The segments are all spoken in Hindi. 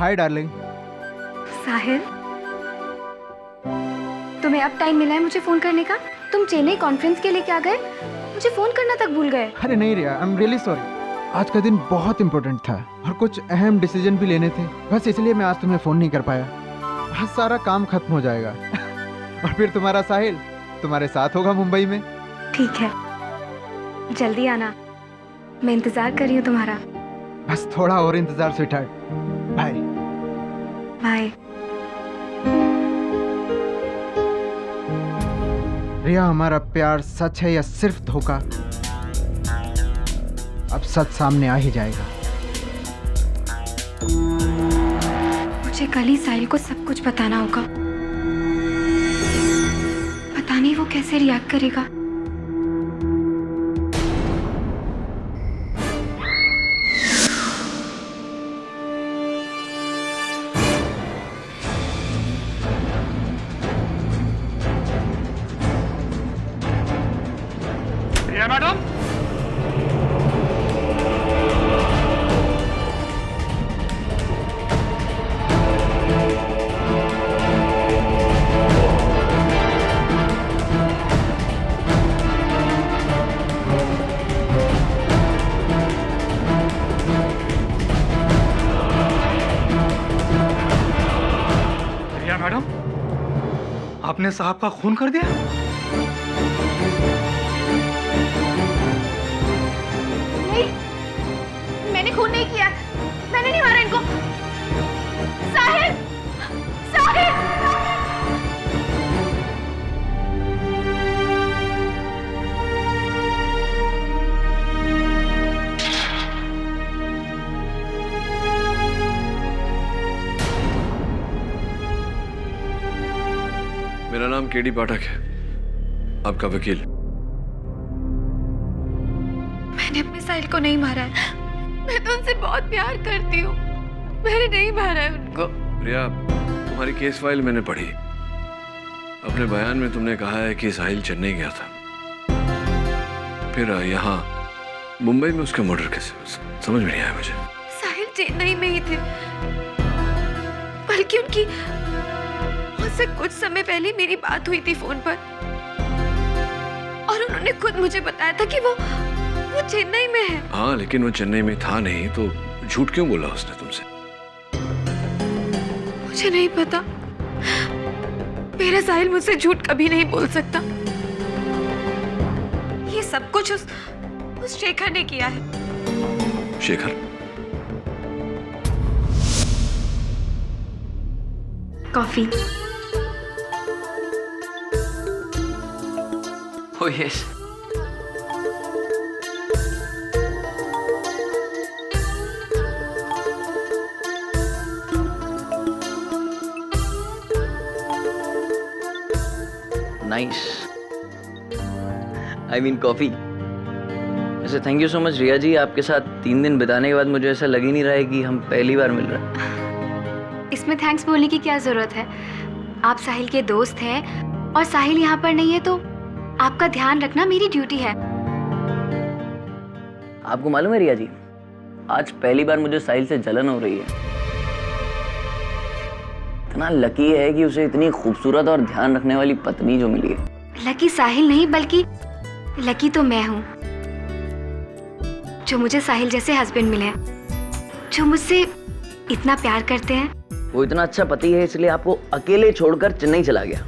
Hi darling. साहिल, तुम्हें अब टाइम मिला है मुझे फोन करने का? तुम चेन्नई कॉन्फ्रेंस के लिए क्या गए? मुझे फोन करना तक भूल गए। अरे नहीं रिया, आई एम रियली सॉरी। आज का दिन बहुत इम्पोर्टेंट था और कुछ अहम डिसीजन भी लेने थे, बस इसलिए मैं आज तुम्हें फोन नहीं कर पाया। आज सारा काम खत्म हो जाएगा और फिर तुम्हारा साहिल तुम्हारे साथ होगा मुंबई में। ठीक है, जल्दी आना, मैं इंतजार कर रही हूँ तुम्हारा। बस थोड़ा और इंतजार स्वीटहार्ट। Bye bye. रिया, हमारा प्यार सच है या सिर्फ धोखा? अब सच सामने आ ही जाएगा। मुझे कल ही साहिल को सब कुछ बताना होगा। पता नहीं वो कैसे रिएक्ट करेगा। मैडम, रिया मैडम, आपने साहब का खून कर दिया? मैंने खून नहीं किया, मैंने नहीं मारा इनको। साहिल, साहिल! मेरा नाम केडी पाठक है, आपका वकील। मैंने अपने साहिल को नहीं मारा है। मैं तो उनसे बहुत प्यार करती हूँ। मैंने नहीं मारा है उनको। प्रिया, तुम्हारी केस फाइल मैंने पढ़ी। अपने बयान में तुमने कहा है कि साहिल चेन्नई गया था, फिर यहाँ मुंबई में उसका मर्डर कैसे? समझ में नहीं आया मुझे। साहिल चेन्नई में ही थे, बल्कि उनकी मुझसे कुछ समय पहले मेरी बात हुई थी फोन पर, और उन्होंने खुद मुझे बताया था कि वो चेन्नई में है। हाँ, लेकिन वो चेन्नई में था नहीं तो झूठ क्यों बोला उसने तुमसे? मुझे नहीं पता। मेरा साहिल मुझसे झूठ कभी नहीं बोल सकता। ये सब कुछ उस शेखर ने किया है। Shekhar? Coffee. Oh yes. Nice, I mean coffee. वैसे थैंक यू सो मच रिया जी, आपके साथ 3 दिन बिताने के बाद मुझे ऐसा लग ही नहीं रहा है कि हम पहली बार मिल रहे हैं। इसमें थैंक्स बोलने की क्या जरूरत है? आप साहिल के दोस्त हैं और साहिल यहाँ पर नहीं है तो आपका ध्यान रखना मेरी ड्यूटी है। आपको मालूम है रिया जी, आज पहली बार मुझे साहिल से जलन हो रही है। इतना लकी है कि उसे इतनी खूबसूरत और ध्यान रखने वाली पत्नी जो मिली है। लकी साहिल नहीं, बल्कि लकी तो मैं हूँ जो मुझे साहिल जैसे हस्बैंड मिले, जो मुझसे इतना प्यार करते हैं। वो इतना अच्छा पति है इसलिए आपको अकेले छोड़कर चेन्नई चला गया।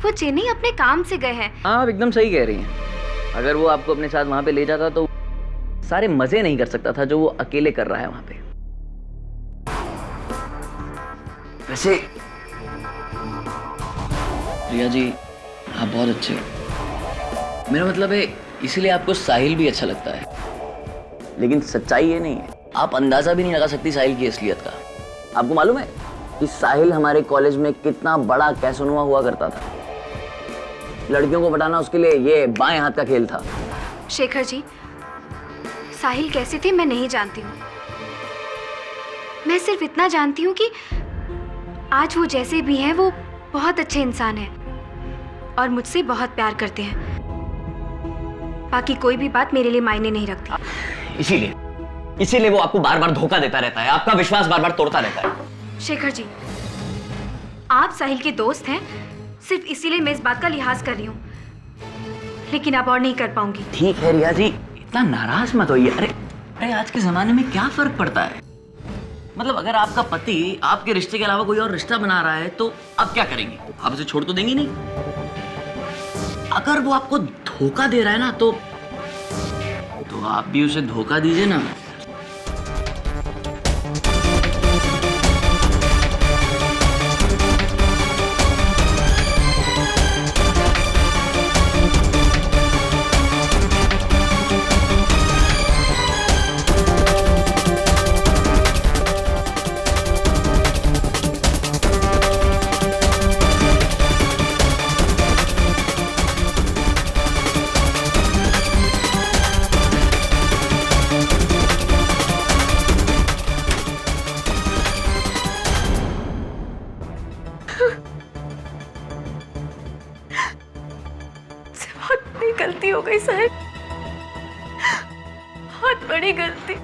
वो चेन्नई अपने काम से गए हैं। हाँ, आप एकदम सही कह रही हैं। अगर वो आपको अपने साथ वहां पे ले जाता तो सारे मजे नहीं कर सकता था जो वो अकेले कर रहा है वहां पे। वैसे रिया जी, आप बहुत अच्छे हो। मेरा मतलब है इसीलिए आपको साहिल भी अच्छा लगता है। लेकिन सच्चाई ये नहीं है, आप अंदाजा भी नहीं लगा सकती साहिल की असलियत का। आपको मालूम है कि साहिल हमारे कॉलेज में कितना बड़ा कैसोनुआ हुआ करता था। लड़कियों को पटाना उसके लिए ये बाएं हाथ का खेल था। शेखर जी, साहिल कैसे थे मैं नहीं जानती हूँ। मैं सिर्फ इतना जानती हूँ कि आज वो जैसे भी हैं वो बहुत अच्छे इंसान हैं और मुझसे बहुत प्यार करते हैं। बाकी कोई भी बात मेरे लिए मायने नहीं रखती। इसीलिए वो आपको बार बार धोखा देता रहता है, आपका विश्वास बार बार तोड़ता रहता है। शेखर जी, आप साहिल के दोस्त हैं, सिर्फ इसीलिए मैं इस बात का लिहाज कर रही हूँ, लेकिन अब और नहीं कर पाऊंगी। ठीक है रिया जी, इतना नाराज मत होइए। अरे आज के जमाने में क्या फर्क पड़ता है? मतलब अगर आपका पति आपके रिश्ते के अलावा कोई और रिश्ता बना रहा है तो आप क्या करेंगे? आप उसे छोड़ तो देंगे नहीं। अगर वो आपको धोखा दे रहा है ना तो आप भी उसे धोखा दीजिए ना। गलती हो गई साहिल, बहुत बड़ी गलती।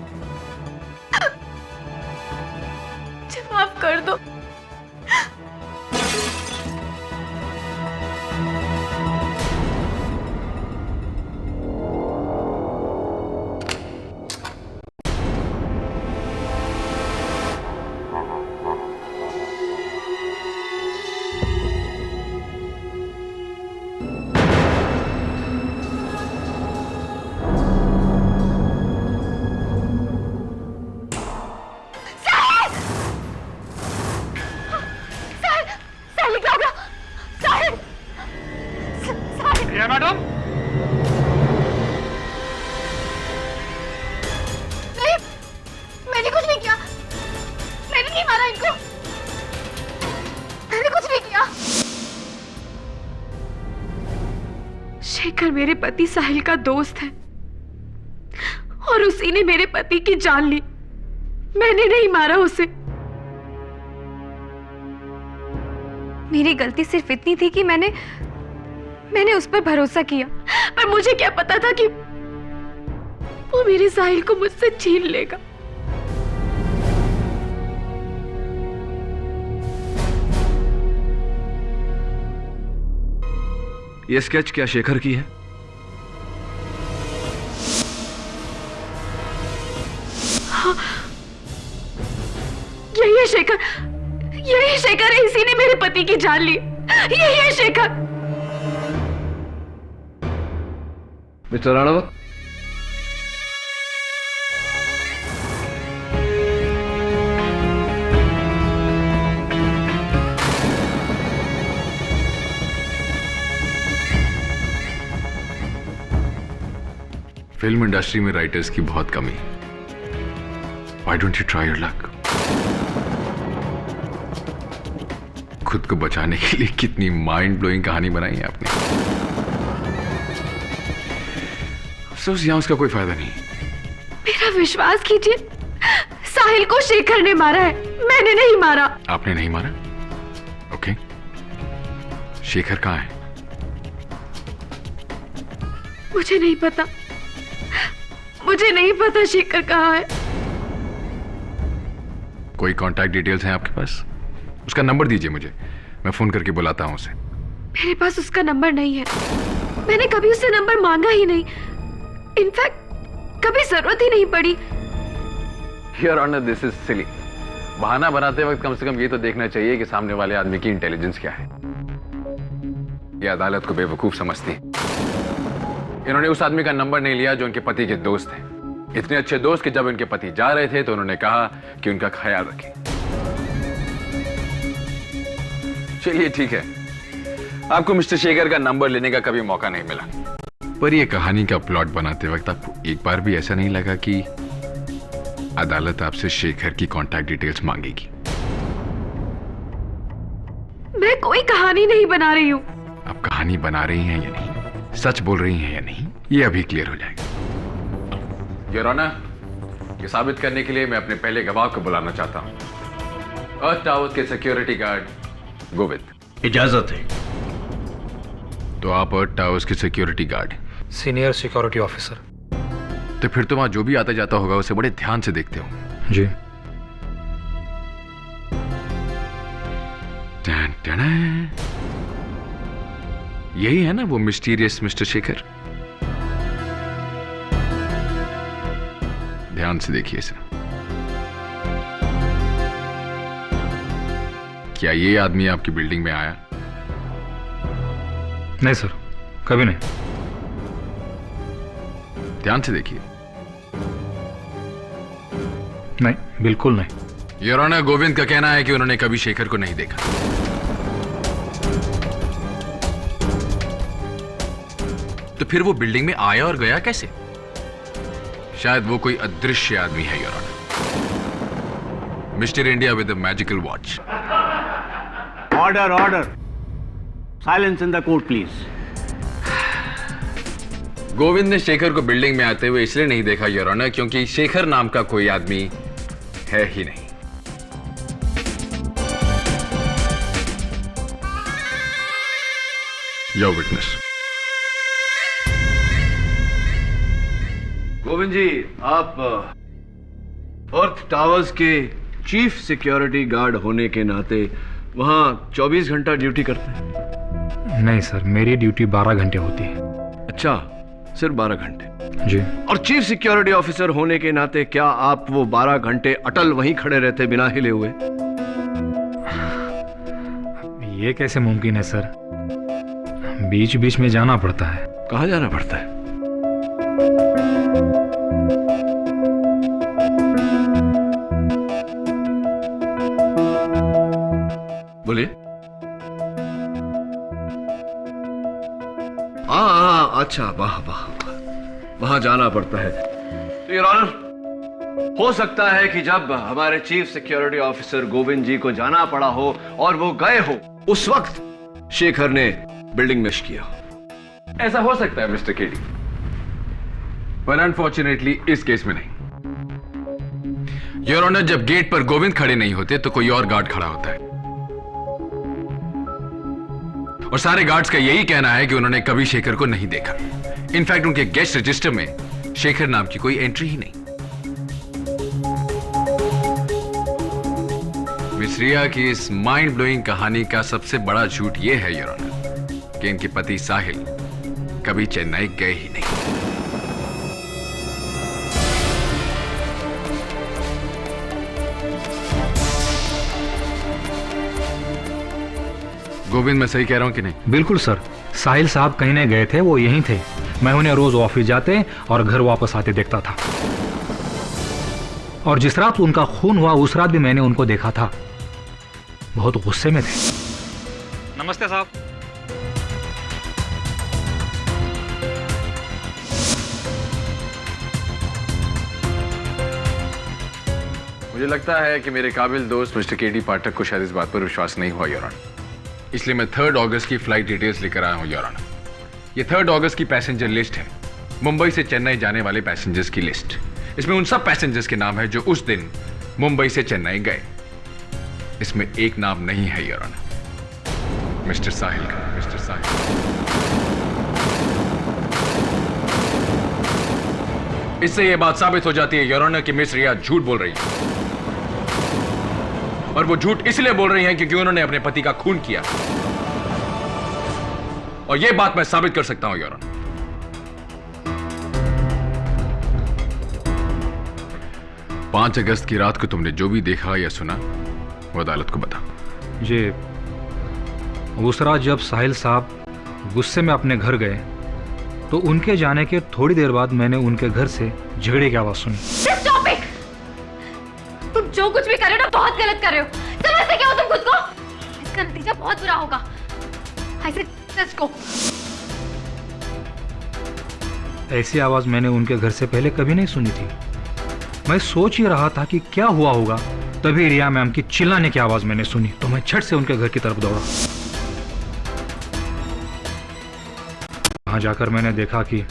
मुझे माफ कर दो। रिया मैडम, नहीं, मैंने कुछ नहीं किया। मैंने नहीं मारा इनको, मैंने कुछ नहीं किया। शेखर मेरे पति साहिल का दोस्त है और उसी ने मेरे पति की जान ली। मैंने नहीं मारा उसे। मेरी गलती सिर्फ इतनी थी कि मैंने उस पर भरोसा किया, पर मुझे क्या पता था कि वो मेरे साहिल को मुझसे छीन लेगा। ये स्केच क्या शेखर की है? हाँ, यही है शेखर, यही शेखर है। इसी ने मेरे पति की जान ली। यही है Shekhar. Mister Ranawat, film industry में राइटर्स की बहुत कमी। Why don't you try your luck? खुद को बचाने के लिए कितनी माइंड ब्लोइंग कहानी बनाई है आपने। अफसोस यहां उसका कोई फायदा नहीं। मेरा विश्वास कीजिए, साहिल को शेखर ने मारा है, मैंने नहीं मारा। आपने नहीं मारा? ओके, शेखर कहाँ है? मुझे नहीं पता, मुझे नहीं पता शेखर कहाँ है। कोई कांटेक्ट डिटेल्स हैं आपके पास? उसका नंबर दीजिए मुझे, मैं फोन करके बुलाता हूं उसे। मेरे पास उसका नंबर नहीं है। मैंने कभी उससे नंबर मांगा ही नहीं। इनफैक्ट कभी जरूरत ही नहीं पड़ी। Your Honor, this is silly. बहाना बनाते वक्त कम से कम ये तो देखना चाहिए कि सामने वाले आदमी की इंटेलिजेंस क्या है। ये अदालत को बेवकूफ समझती। इन्होंने उस आदमी का नंबर नहीं लिया जो उनके पति के दोस्त हैं। इतने अच्छे दोस्त कि जब उनके पति जा रहे थे तो उन्होंने कहा कि उनका ख्याल रखें। चलिए ठीक है, आपको मिस्टर शेखर का नंबर लेने का कभी मौका नहीं मिला, पर यह कहानी का प्लॉट बनाते वक्त आपको एक बार भी ऐसा नहीं लगा कि अदालत आपसे शेखर की कांटेक्ट डिटेल्स मांगेगी? मैं कोई कहानी नहीं बना रही हूँ। आप कहानी बना रही हैं या नहीं, सच बोल रही हैं या नहीं, ये अभी क्लियर हो जाएगा। योर ऑनर, ये साबित करने के लिए मैं अपने पहले गवाह को बुलाना चाहता हूँ। अर्थ टावर्स के सिक्योरिटी गार्ड गोविंद। इजाजत है। तो आप अर्थ टावर्स के security guard? Senior security officer. तो फिर तो वहां जो भी आता जाता होगा उसे बड़े ध्यान से देखते हो। जी। टन टन। यही है ना वो मिस्टीरियस मिस्टर शेखर? ध्यान से देखिए इसे। क्या ये आदमी आपकी बिल्डिंग में आया? नहीं सर, कभी नहीं। ध्यान से देखिए। नहीं, बिल्कुल नहीं। योर ऑनर, गोविंद का कहना है कि उन्होंने कभी शेखर को नहीं देखा। तो फिर वो बिल्डिंग में आया और गया कैसे? शायद वो कोई अदृश्य आदमी है your honour. Mister India with a magical watch. Order order, silence in the court please. Govind ने शेखर को बिल्डिंग में आते हुए इसलिए नहीं देखा योर ऑनर क्योंकि शेखर नाम का कोई आदमी है ही नहीं। Your witness. गोविंद जी, आप अर्थ टावर्स के चीफ सिक्योरिटी गार्ड होने के नाते वहां 24 घंटा ड्यूटी करते हैं? नहीं सर, मेरी ड्यूटी 12 घंटे होती है। अच्छा, सिर्फ 12 घंटे? जी। और चीफ सिक्योरिटी ऑफिसर होने के नाते क्या आप वो 12 घंटे अटल वहीं खड़े रहते बिना हिले हुए? ये कैसे मुमकिन है सर? बीच बीच में जाना पड़ता है। कहाँ जाना पड़ता है? बोलिए। अच्छा, वाह वाह, वहां जाना पड़ता है। तो योर ऑनर, हो सकता है कि जब हमारे चीफ सिक्योरिटी ऑफिसर गोविंद जी को जाना पड़ा हो और वो गए हो, उस वक्त शेखर ने बिल्डिंग में किया। ऐसा हो सकता है मिस्टर केडी, पर अनफॉर्चुनेटली इस केस में नहीं। योर ऑनर, जब गेट पर गोविंद खड़े नहीं होते तो कोई और गार्ड खड़ा होता है, और सारे गार्ड्स का यही कहना है कि उन्होंने कभी शेखर को नहीं देखा। इनफैक्ट उनके गेस्ट रजिस्टर में शेखर नाम की कोई एंट्री ही नहीं। मिस रिया की इस माइंड ब्लोइंग कहानी का सबसे बड़ा झूठ यह है योर ऑनर कि इनके पति साहिल कभी चेन्नई गए ही नहीं। गोविंद, मैं सही कह रहा हूं कि नहीं? बिल्कुल सर, साहिल साहब कहीं नहीं गए थे, वो यहीं थे। मैं उन्हें रोज ऑफिस जाते और घर वापस आते देखता था, और जिस रात उनका खून हुआ उस रात भी मैंने उनको देखा था। बहुत गुस्से में थे। नमस्ते साहब। मुझे लगता है कि मेरे काबिल दोस्त मिस्टर केडी पाठक को शायद इस बात पर विश्वास नहीं हुआ योर ऑनर, इसलिए मैं 3 अगस्त की फ्लाइट डिटेल्स लेकर आया हूं योर ऑनर। ये 3 अगस्त की पैसेंजर लिस्ट है, मुंबई से चेन्नई जाने वाले पैसेंजर्स की लिस्ट। इसमें उन सब पैसेंजर्स के नाम है जो उस दिन मुंबई से चेन्नई गए। इसमें एक नाम नहीं है योर ऑनर, मिस्टर साहिल का। मिस्टर साहिल। इससे यह बात साबित हो जाती है योर ऑनर कि मिस रिया झूठ बोल रही है, और वो झूठ इसलिए बोल रही हैं क्योंकि उन्होंने अपने पति का खून किया, और यह बात मैं साबित कर सकता हूं योर ऑनर। 5 अगस्त की रात को तुमने जो भी देखा या सुना वो अदालत को बता। जी, उस रात जब साहिल साहब गुस्से में अपने घर गए तो उनके जाने के थोड़ी देर बाद मैंने उनके घर से झगड़े की आवाज सुनी। Stop it! तुम जो कुछ भी कर रहे हो ना बहुत गलत कर रहे हो। समझते क्या हो तुम खुद को? इसका नतीजा बहुत बुरा होगा। I said, let's go. ऐसी आवाज मैंने उनके घर से पहले कभी नहीं सुनी थी। मैं सोच ही रहा था कि क्या हुआ होगा, तभी रिया मैम की चिल्लाने की आवाज मैंने सुनी, तो मैं झट से उनके घर की तरफ दौड़ा। वहां जाकर मैंने देखा कि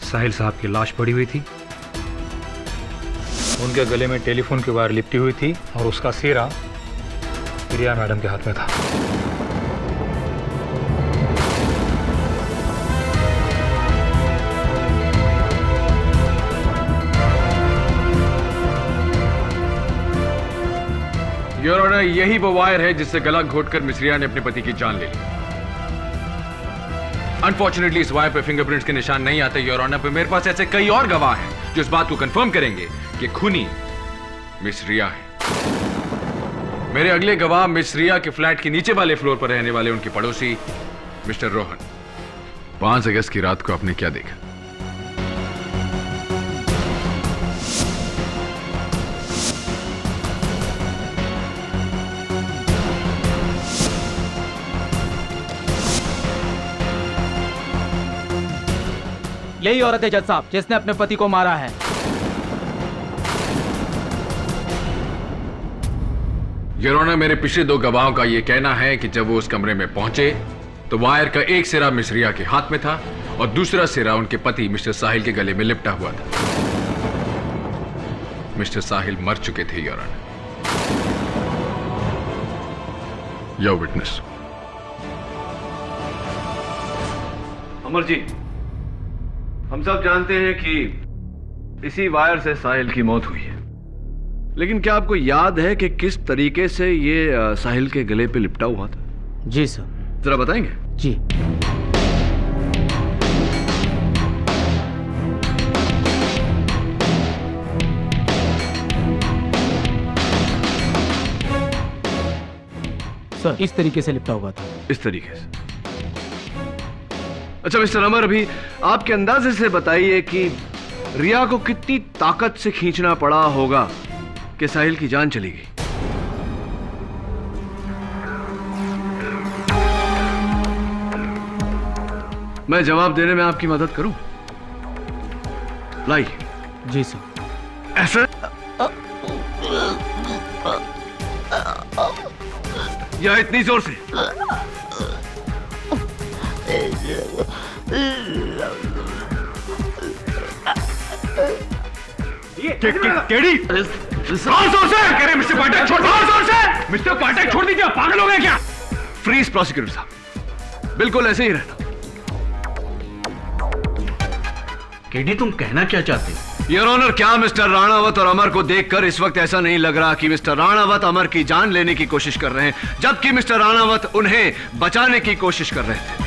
साहिल साहब की लाश पड़ी हुई थी, उनके गले में टेलीफोन की वायर लिपटी हुई थी, और उसका सिरा रिया मैडम के हाथ में था। योर ऑनर, यही वो वायर है जिससे गला घोटकर मिस रिया ने अपने पति की जान ले ली। अनफॉर्चुनेटली इस वायर पे फिंगरप्रिंट्स के निशान नहीं आते योर ऑनर, पर मेरे पास ऐसे कई और गवाह हैं जो इस बात को कंफर्म करेंगे कि खूनी मिस रिया है। मेरे अगले गवाह मिस रिया के फ्लैट के नीचे वाले फ्लोर पर रहने वाले उनके पड़ोसी मिस्टर रोहन। 5 अगस्त की रात को आपने क्या देखा? यही औरत है जज साहब जिसने अपने पति को मारा है। योर ऑनर, मेरे पिछले 2 गवाहों का यह कहना है कि जब वो उस कमरे में पहुंचे तो वायर का एक सिरा मिस रिया के हाथ में था और दूसरा सिरा उनके पति मिस्टर साहिल के गले में लिपटा हुआ था। मिस्टर साहिल मर चुके थे your honour. Your witness. Amar ji, हम सब जानते हैं कि इसी वायर से साहिल की मौत हुई है, लेकिन क्या आपको याद है कि किस तरीके से ये साहिल के गले पे लिपटा हुआ था? जी सर। जरा बताएंगे? जी। सर, इस तरीके से लिपटा हुआ था। इस तरीके से? अच्छा मिस्टर अमर, अभी आपके अंदाजे से बताइए कि रिया को कितनी ताकत से खींचना पड़ा होगा कि साहिल की जान चली गई। मैं जवाब देने में आपकी मदद करूं? लाइए। जी सर। ऐसा या इतनी जोर से? केड़ी? मिस्टर पाठक छोड़, मिस्टर पाठक छोड़ दीजिए, पागल हो गए क्या? फ्रीज प्रोसिक्यूटर साहब, बिल्कुल ऐसे ही रहना। केडी, तुम कहना क्या चाहते हो? योर ऑनर, क्या मिस्टर राणावत और अमर को देखकर इस वक्त ऐसा नहीं लग रहा कि मिस्टर राणावत अमर की जान लेने की कोशिश कर रहे हैं, जबकि मिस्टर राणावत उन्हें बचाने की कोशिश कर रहे थे?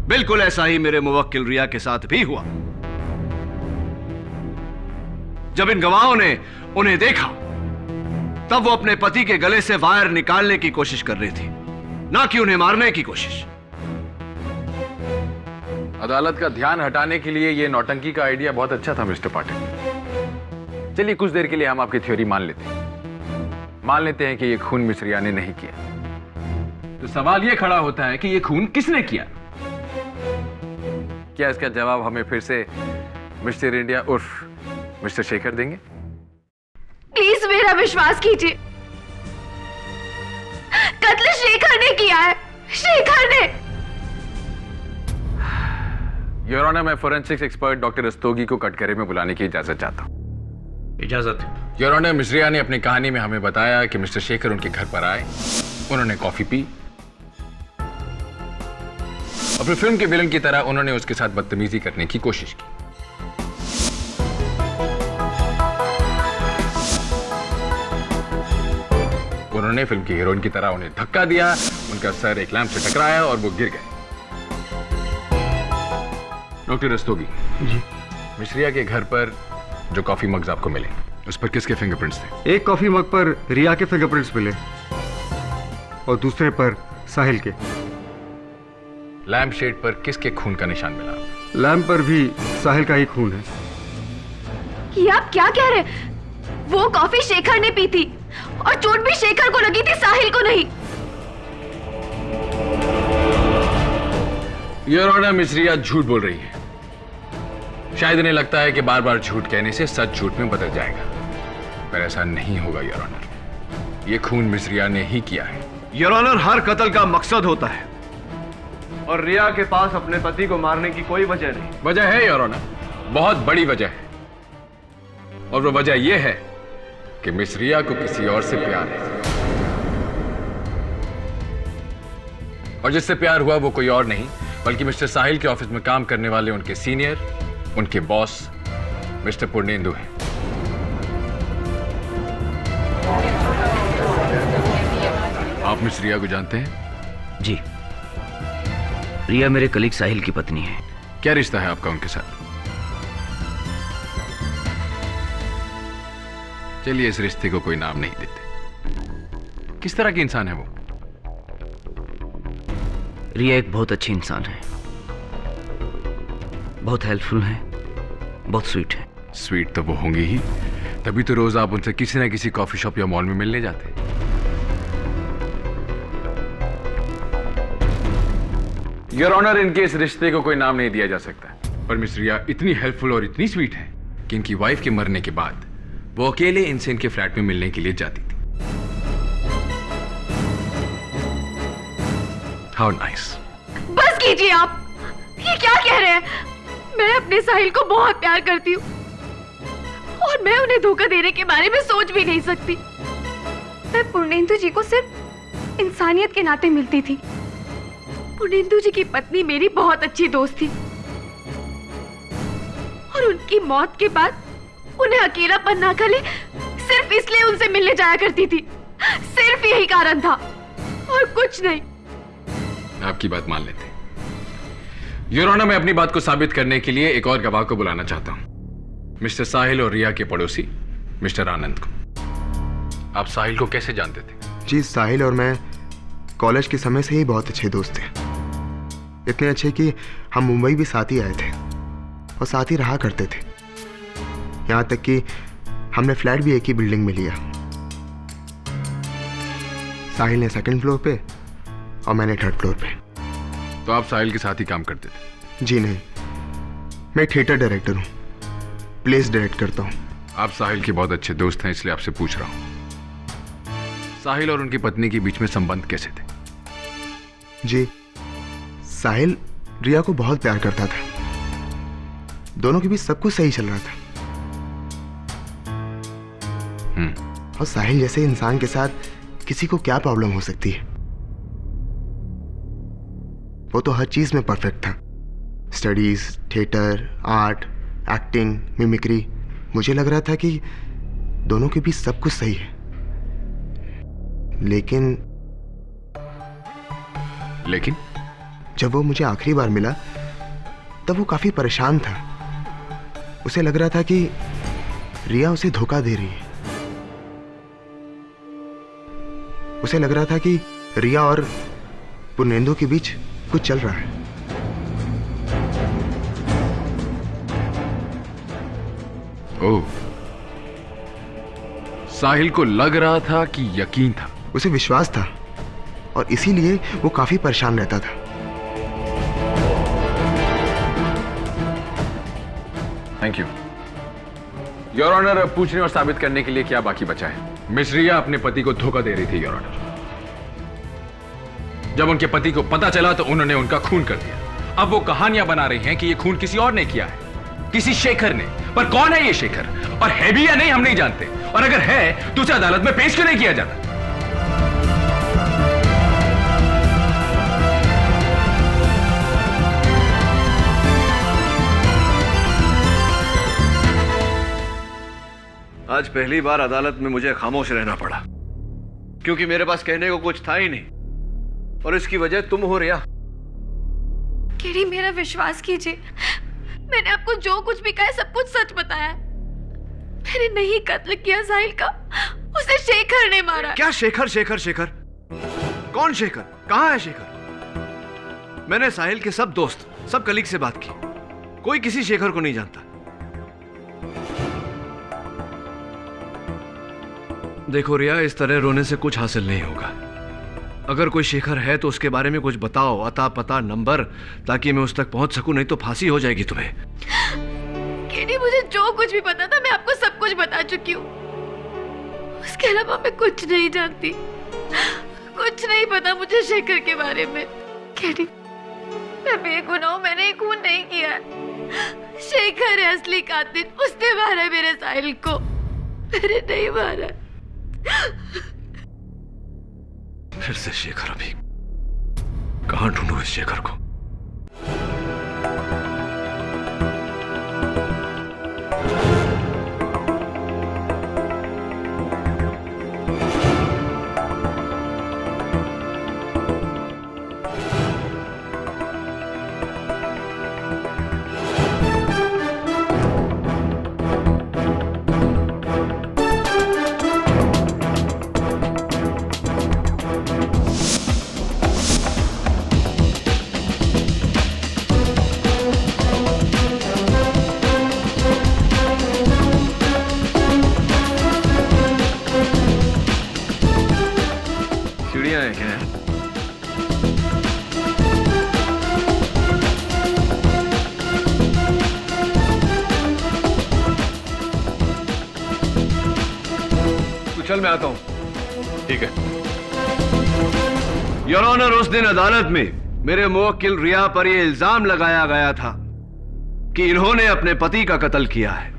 बिल्कुल ऐसा ही मेरे मुवक्किल रिया के साथ भी हुआ। जब इन गवाहों ने उन्हें देखा तब वो अपने पति के गले से वायर निकालने की कोशिश कर रही थी, ना कि उन्हें मारने की कोशिश। अदालत का ध्यान हटाने के लिए यह नौटंकी का आइडिया बहुत अच्छा था मिस्टर पाठक। चलिए कुछ देर के लिए हम आपकी थ्योरी मान लेते हैं कि यह खून मिस रिया ने नहीं किया। तो सवाल यह खड़ा होता है कि यह खून किसने किया? क्या इसका जवाब हमें फिर से मिस्टर इंडिया उर्फ मिस्टर शेखर देंगे? प्लीज मेरा विश्वास कीजिए, कत्ल शेखर ने किया है, शेखर ने। योर ऑनर, मैं फोरेंसिक्स एक्सपर्ट डॉक्टर रस्तोगी को कटघरे में बुलाने की इजाजत चाहता हूं। इजाजत। योर ऑनर, मिस रिया ने अपनी कहानी में हमें बताया कि मिस्टर शेखर उनके घर पर आए, उन्होंने कॉफी पी और फिर फिल्म के विलन की तरह उन्होंने उसके साथ बदतमीजी करने की कोशिश की। उन्होंने फिल्म की हीरोइन की तरह उन्हें धक्का दिया, उनका सर एक लैंप से टकराया और वो गिर गए। डॉक्टर रस्तोगी जी, मिस रिया के घर पर जो कॉफी मग्स आपको मिले उस पर किसके फिंगरप्रिंट्स थे? एक कॉफी मग पर रिया के फिंगरप्रिंट्स मिले और दूसरे पर साहिल के। लैंप शेड पर किसके खून का निशान मिला? लैंप पर भी साहिल का ही खून है। ये आप क्या कह रहे हैं? वो कॉफी शेखर ने पी थी और चोट भी शेखर को लगी थी, साहिल को नहीं। योर ऑनर, मिस रिया झूठ बोल रही है। शायद इन्हें लगता है कि बार बार झूठ कहने से सच झूठ में बदल जाएगा, पर ऐसा नहीं होगा योर ऑनर। ये खून मिस रिया ने ही किया है। योर ऑनर, हर कत्ल का मकसद होता है और रिया के पास अपने पति को मारने की कोई वजह नहीं। वजह है योर ऑनर, बहुत बड़ी वजह है, और वो वजह यह है कि मिस रिया को किसी और से प्यार है, और जिससे प्यार हुआ वो कोई और नहीं बल्कि मिस्टर साहिल के ऑफिस में काम करने वाले उनके सीनियर, उनके बॉस मिस्टर पूर्णेंदु हैं। आप मिस रिया को जानते हैं? जी, रिया मेरे कलीग साहिल की पत्नी है। क्या रिश्ता है आपका उनके साथ? चलिए इस रिश्ते को कोई नाम नहीं देते। किस तरह की इंसान है वो? रिया एक बहुत अच्छी इंसान है, बहुत हेल्पफुल है, बहुत स्वीट है। स्वीट तो वो होंगी ही, तभी तो रोज आप उनसे किसी ना किसी कॉफी शॉप या मॉल में मिलने जाते। योर ऑनर, इनके इस रिश्ते को कोई नाम नहीं दिया जा सकता, पर मिस रिया इतनी हेल्पफुल और इतनी स्वीट है कि इनकी वाइफ के मरने के बाद वो अकेले इनसे इनके फ्लैट में मिलने के लिए जाती थी। How nice. बस कीजिए आप, ये क्या कह रहे हैं? मैं अपने साहिल को बहुत प्यार करती हूँ और मैं उन्हें धोखा देने के बारे में सोच भी नहीं सकती। मैं पूर्णेंदु जी को सिर्फ इंसानियत के नाते मिलती थी। पूर्णेंदु जी की पत्नी मेरी बहुत अच्छी दोस्त थी और उनकी मौत के बाद उन्हें अकेलापन ना खले सिर्फ इसलिए उनसे मिलने जाया करती थी। सिर्फ यही कारण था और कुछ नहीं। आपकी बात मान लेते। योर ऑनर, मैं अपनी बात को साबित करने के लिए एक और गवाह को बुलाना चाहता हूं, मिस्टर साहिल और रिया के पड़ोसी मिस्टर आनंद को। आप साहिल को कैसे जानते थे? जी, साहिल और मैं कॉलेज के समय से ही बहुत अच्छे दोस्त थे। इतने अच्छे कि हम मुंबई भी साथ ही आए थे और साथ ही रहा करते थे। यहाँ तक कि हमने फ्लैट भी एक ही बिल्डिंग में लिया। साहिल ने सेकंड फ्लोर पे और मैंने थर्ड फ्लोर पे। तो आप साहिल के साथ ही काम करते थे? जी नहीं, मैं थिएटर डायरेक्टर हूँ, प्लेस डायरेक्ट करता हूँ। आप साहिल के बहुत अच्छे दोस्त हैं, इसलिए आपसे पूछ रहा हूँ, साहिल और उनकी पत्नी के बीच में संबंध कैसे थे? जी, साहिल रिया को बहुत प्यार करता था। दोनों के बीच सब कुछ सही चल रहा था। और साहिल जैसे इंसान के साथ किसी को क्या प्रॉब्लम हो सकती है? वो तो हर चीज में परफेक्ट था। Studies, theatre, art, acting, mimicry. मुझे लग रहा था कि दोनों के बीच सब कुछ सही है। लेकिन जब वो मुझे आखिरी बार मिला तब वो काफी परेशान था। उसे लग रहा था कि रिया उसे धोखा दे रही है। उसे लग रहा था कि रिया और पूर्णेंदु के बीच कुछ चल रहा है। ओह, साहिल को लग रहा था कि यकीन था? उसे विश्वास था और इसीलिए वो काफी परेशान रहता था। Thank you your honour. पूछने और साबित करने के लिए क्या बाकी बचा है? मिस रिया अपने पति को धोखा दे रही थी योर ऑनर। जब उनके पति को पता चला तो उन्होंने उनका खून कर दिया। अब वो कहानियां बना रही हैं कि ये खून किसी और ने किया है, किसी शेखर ने। पर कौन है ये शेखर, और है भी या नहीं हम नहीं जानते। और अगर है तो उसे अदालत में पेश क्यों नहीं किया जाता? आज पहली बार अदालत में मुझे खामोश रहना पड़ा, क्योंकि मेरे पास कहने को कुछ था ही नहीं, और इसकी वजह तुम हो रिया। केडी, मेरा विश्वास कीजिए, मैंने आपको जो कुछ भी कहा है सब कुछ सच बताया। मैंने नहीं कत्ल किया साहिल का, उसे शेखर ने मारा। क्या शेखर? शेखर शेखर कौन शेखर? कहां है शेखर? मैंने साहिल के सब दोस्त, सब कलीग से बात की, कोई किसी शेखर को नहीं जानता। देखो रिया, इस तरह रोने से कुछ हासिल नहीं होगा। अगर कोई शेखर है तो उसके बारे में कुछ बताओ, अता पता, नंबर, ताकि मैं उस तक पहुंच सकूं, नहीं तो फांसी हो जाएगी तुम्हें। केडी, मुझे जो कुछ भी पता था मैं आपको सब कुछ बता चुकी हूँ। उसके अलावा मैं कुछ नहीं जानती, कुछ नहीं पता मुझे शेखर के बारे में। केडी, मैं बेगुनाह हूं, मैंने खून नहीं किया है। शेखर है असली कातिल, उसने मारा मेरे साहिल को, मैंने नहीं मारा। फिर से शेखर? अभी कहां ढूंढूं इस शेखर को? आए क्या? तू चल, मैं आता हूं। ठीक है। योर ऑनर, उस दिन अदालत में मेरे मुवक्किल रिया पर यह इल्जाम लगाया गया था कि इन्होंने अपने पति का कत्ल किया है।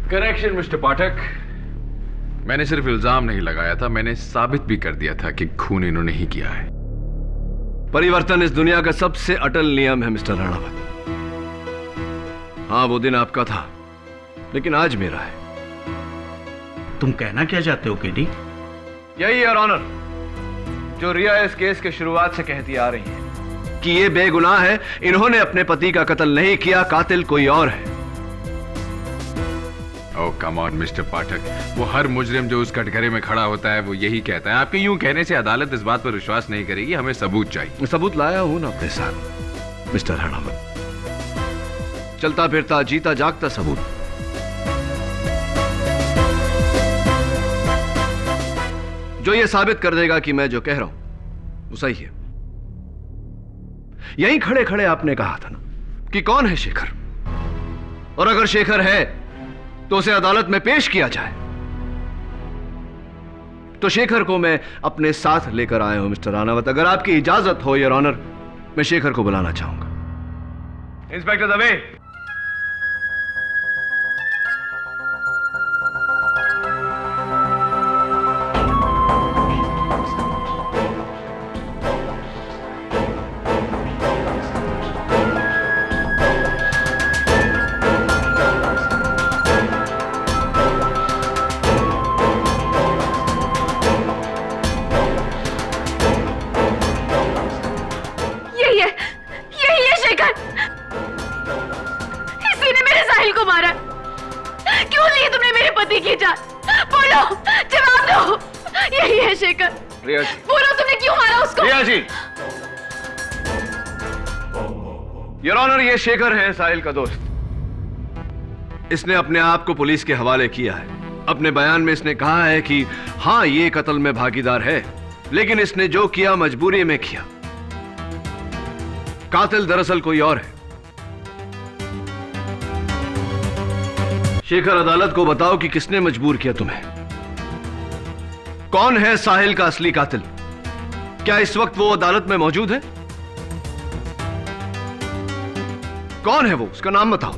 करेक्शन मिस्टर पाठक, मैंने सिर्फ इल्जाम नहीं लगाया था, मैंने साबित भी कर दिया था कि खून इन्होंने ही किया है। परिवर्तन इस दुनिया का सबसे अटल नियम है मिस्टर राणावत। हाँ, वो दिन आपका था, लेकिन आज मेरा है। तुम कहना क्या चाहते हो केडी? यही योर ऑनर जो रिया इस केस के शुरुआत से कहती आ रही है कि ये बेगुनाह है, इन्होंने अपने पति का कत्ल नहीं किया, कातिल कोई और है। ओह कम ऑन मिस्टर पाठक, वो हर मुजरिम जो उस कटघरे में खड़ा होता है वो यही कहता है। आपके यूं कहने से अदालत इस बात पर विश्वास नहीं करेगी, हमें सबूत चाहिए। सबूत लाया हूं ना अपने साथ मिस्टर राणावत, चलता फिरता जीता जागता सबूत। जो ये साबित कर देगा कि मैं जो कह रहा हूं वो सही है। यहीं खड़े खड़े आपने कहा था ना कि कौन है शेखर, और अगर शेखर है तो उसे अदालत में पेश किया जाए। तो शेखर को मैं अपने साथ लेकर आया हूं मिस्टर राणावत। अगर आपकी इजाजत हो योर ऑनर, मैं शेखर को बुलाना चाहूंगा। इंस्पेक्टर दवे। यही है शेखर। इसी ने मेरे साहिल को मारा। क्यों ली तुमने मेरे पति की जान? बोलो, जवाब दो। यही है शेखर। रिया जी, बोलो, तुमने क्यों मारा उसको? रिया जी, योर ऑनर, ये शेखर है साहिल का दोस्त। इसने अपने आप को पुलिस के हवाले किया है। अपने बयान में इसने कहा है कि हां, ये कत्ल में भागीदार है, लेकिन इसने जो किया मजबूरी में किया। कातिल दरअसल कोई और है। शेखर, अदालत को बताओ कि किसने मजबूर किया तुम्हें। कौन है साहिल का असली कातिल? क्या इस वक्त वो अदालत में मौजूद है? कौन है वो? उसका नाम बताओ।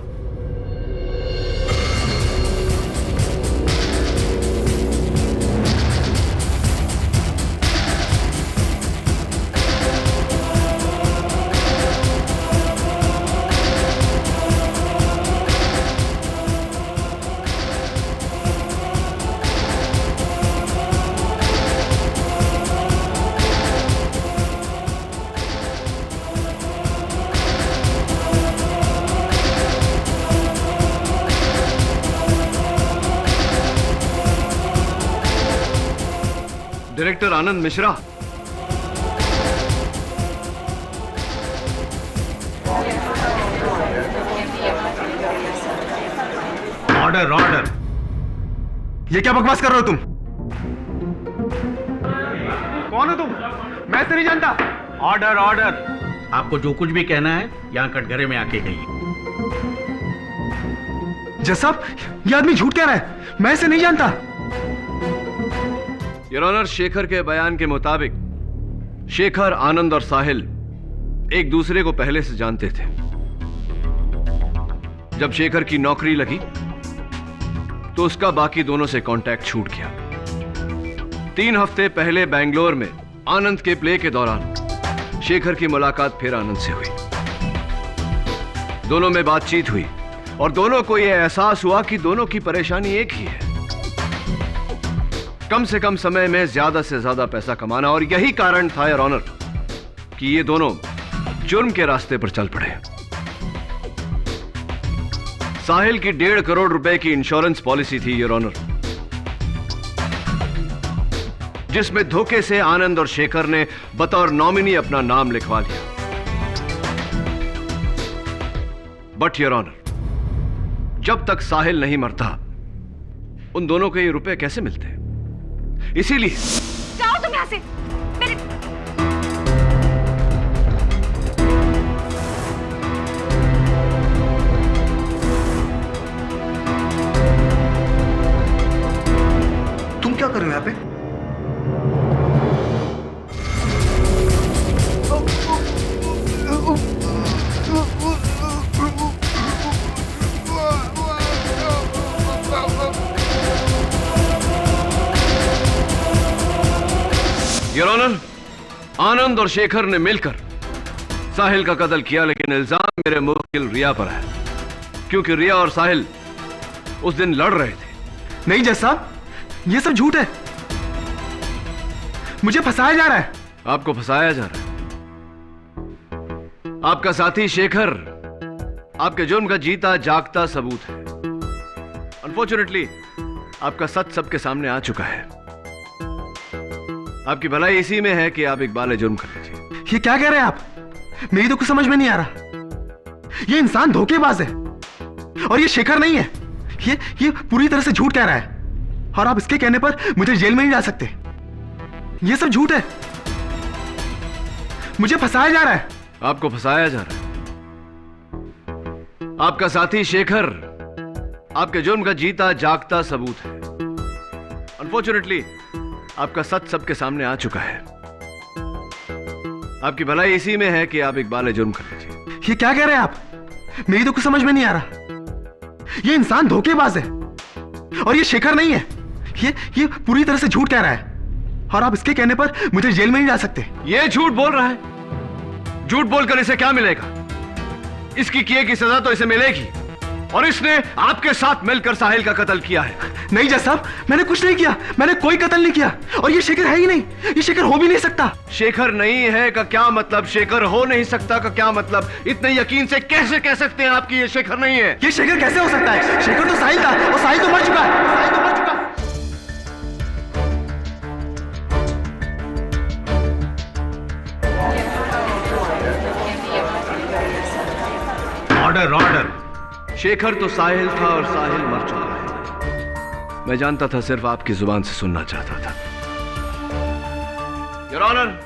Director Anand Mishra. Order order. ये क्या बकवास कर रहे हो तुम? कौन हो तुम? मैं तो नहीं जानता। Order order. आपको जो कुछ भी कहना है यहां कटघरे में आके कहिए। जज साहब, ये आदमी झूठ कह रहा है, मैं इसे नहीं जानता। योर ऑनर, शेखर के बयान के मुताबिक शेखर, आनंद और साहिल एक दूसरे को पहले से जानते थे। जब शेखर की नौकरी लगी तो उसका बाकी दोनों से कांटेक्ट छूट गया। 3 हफ्ते पहले बेंगलोर में आनंद के प्ले के दौरान शेखर की मुलाकात फिर आनंद से हुई। दोनों में बातचीत हुई और दोनों को यह एहसास हुआ कि दोनों की परेशानी एक ही है, कम से कम समय में ज्यादा से ज्यादा पैसा कमाना। और यही कारण था योर ऑनर कि ये दोनों जुर्म के रास्ते पर चल पड़े। साहिल की 1.5 करोड़ रुपए की इंश्योरेंस पॉलिसी थी योर ऑनर, जिसमें धोखे से आनंद और शेखर ने बतौर नॉमिनी अपना नाम लिखवा लिया। बट योर ऑनर, जब तक साहिल नहीं मरता उन दोनों को ये रुपए कैसे मिलते? इसीलिए जाओ तुम यहां से। मेरे तुम क्या कर रहे हो यहाँ पे? योर ऑनर, आनंद और शेखर ने मिलकर साहिल का कत्ल किया, लेकिन इल्जाम मेरे मुवक्किल रिया पर है, क्योंकि रिया और साहिल उस दिन लड़ रहे थे। नहीं जज साहब, ये सब झूठ है। मुझे फंसाया जा रहा है। आपको फंसाया जा रहा है? आपका साथी शेखर आपके जुर्म का जीता जागता सबूत है। अनफॉर्चुनेटली आपका सच सबके सामने आ चुका है। आपकी भलाई इसी में है कि आप इकबाल जुर्म कर लीजिए। ये क्या कह रहे हैं आप? मेरी तो कुछ समझ में नहीं आ रहा। ये इंसान धोखेबाज है और ये शेखर नहीं है। ये पूरी तरह से झूठ कह रहा है और आप इसके कहने पर मुझे जेल में नहीं डाल सकते। ये सब झूठ है। मुझे फंसाया जा रहा है। आपको फंसाया जा रहा है? आपका साथी शेखर आपके जुर्म का जीता जागता सबूत है। अनफॉर्चुनेटली आपका सच सबके सामने आ चुका है। आपकी भलाई इसी में है कि आप इकबाल जुर्म कर लीजिए। ये क्या कह रहे हैं आप? मेरी तो कुछ समझ में नहीं आ रहा। ये इंसान धोखेबाज है और ये शेखर नहीं है। ये पूरी तरह से झूठ कह रहा है और आप इसके कहने पर मुझे जेल में नहीं डाल सकते। ये झूठ बोल रहा है। झूठ बोलकर इसे क्या मिलेगा? इसकी किए की सजा तो इसे मिलेगी, और इसने आपके साथ मिलकर साहिल का कत्ल किया है। नहीं जज साहब, मैंने कुछ नहीं किया। मैंने कोई कत्ल नहीं किया और ये शेखर है ही नहीं। ये शेखर हो भी नहीं सकता। शेखर नहीं है का क्या मतलब? शेखर हो नहीं सकता का क्या मतलब? इतने यकीन से कैसे कह सकते हैं आप कि ये शेखर नहीं है? ये शेखर कैसे हो सकता है? शेखर तो साहिल था और साहिल तो मर चुका है। साहिल तो मर चुका है। Order order. शेखर तो साहिल था और साहिल मर चुका है। मैं जानता था, सिर्फ आपकी जुबान से सुनना चाहता था। योर ऑनर,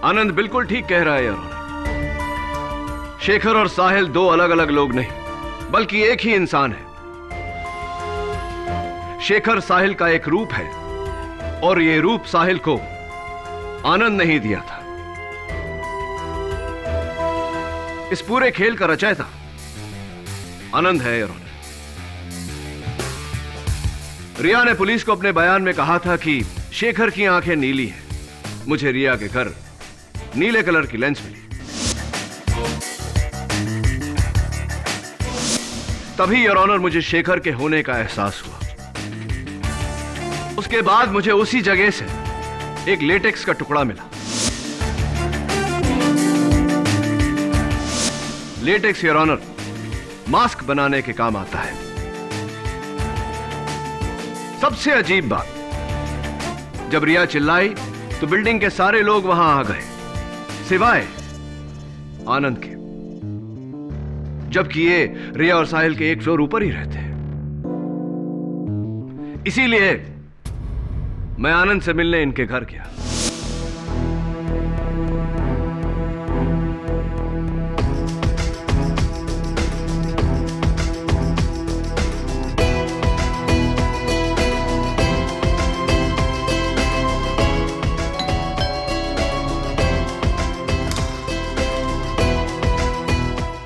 आनंद बिल्कुल ठीक कह रहा है योर ऑनर। शेखर और साहिल दो अलग अलग लोग नहीं, बल्कि एक ही इंसान है। शेखर साहिल का एक रूप है और यह रूप साहिल को आनंद नहीं दिया था। इस पूरे खेल का रचयिता आनंद है योर ऑनर। रिया ने पुलिस को अपने बयान में कहा था कि शेखर की आंखें नीली हैं। मुझे रिया के घर नीले कलर की लेंस मिली। तभी योर ऑनर मुझे शेखर के होने का एहसास हुआ। उसके बाद मुझे उसी जगह से एक लेटेक्स का टुकड़ा मिला। लेटेक्स योर ऑनर मास्क बनाने के काम आता है। सबसे अजीब बात, जब रिया चिल्लाई तो बिल्डिंग के सारे लोग वहां आ गए, सिवाय आनंद के, जबकि ये रिया और साहिल के एक फ्लोर ऊपर ही रहते हैं। इसीलिए मैं आनंद से मिलने इनके घर गया।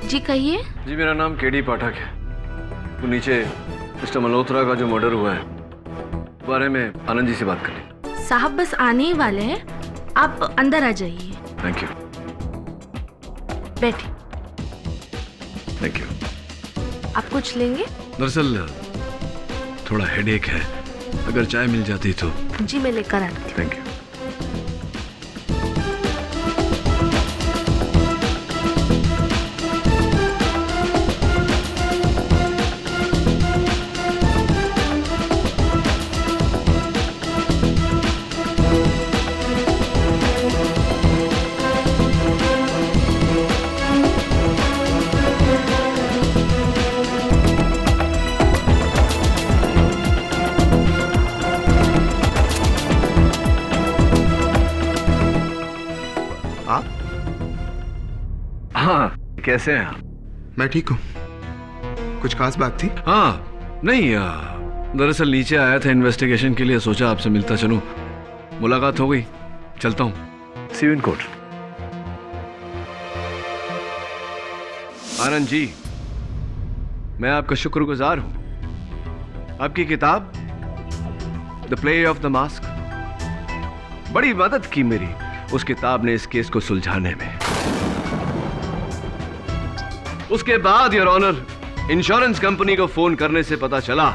जी कहिए। जी मेरा नाम केडी पाठक है। वो नीचे मिस्टर मल्होत्रा का जो मर्डर हुआ है बारे में आनंद जी से बात करनी। साहब बस आने ही वाले हैं, आप अंदर आ जाइए। Thank you. बैठिए। Thank you. आप कुछ लेंगे? दरअसल थोड़ा हेडेक है, अगर चाय मिल जाती तो। जी मैं लेकर आती हूँ। Thank you. हाँ, कैसे हैं आप? मैं ठीक हूँ। कुछ खास बात थी? हाँ, नहीं, दरअसल नीचे आया था इन्वेस्टिगेशन के लिए, सोचा आपसे मिलता चलूं। मुलाकात हो गई, चलता हूँ। सी you in court. Anand ji, मैं आपका शुक्रगुजार हूं। आपकी किताब the play of the mask बड़ी मदद की मेरी। उस किताब ने इस केस को सुलझाने में। उसके बाद योर ऑनर, इंश्योरेंस कंपनी को फोन करने से पता चला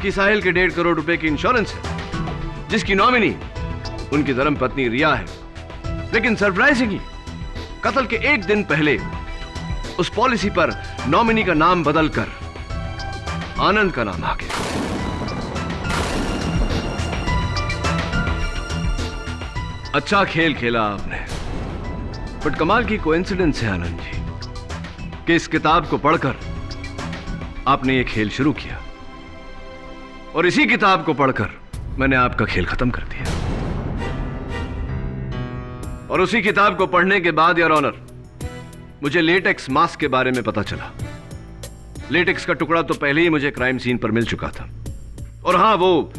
कि साहिल के 1.5 करोड़ रुपए की इंश्योरेंस है, जिसकी नॉमिनी उनकी धर्मपत्नी रिया है। लेकिन सरप्राइजिंगली कत्ल के 1 दिन पहले उस पॉलिसी पर नॉमिनी का नाम बदलकर आनंद का नाम आ गया। अच्छा खेल खेला आपने, बट कमाल की कोइंसिडेंस है आनंद जी कि इस किताब को पढ़कर आपने ये खेल शुरू किया और इसी किताब को पढ़कर मैंने आपका खेल खत्म कर दिया। और उसी किताब को पढ़ने के बाद योर ऑनर, मुझे लेटेक्स मास्क के बारे में पता चला। लेटेक्स का टुकड़ा तो पहले ही मुझे क्राइम सीन पर मिल चुका था, और हां, वो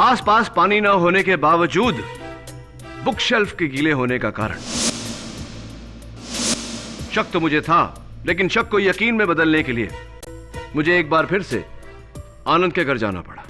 आसपास पानी ना होने के बावजूद बुक शेल्फ के गीले होने का कारण। शक तो मुझे था, लेकिन शक को यकीन में बदलने के लिए मुझे एक बार फिर से आनंद के घर जाना पड़ा।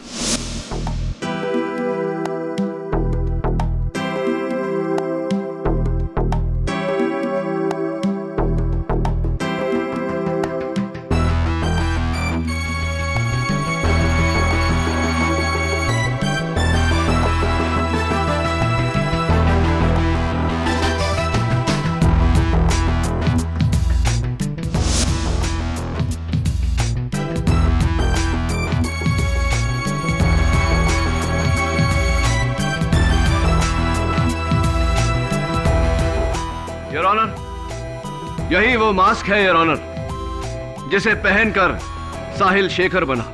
योर ऑनर, यही वो मास्क है योर ऑनर, जिसे पहनकर साहिल शेखर बना।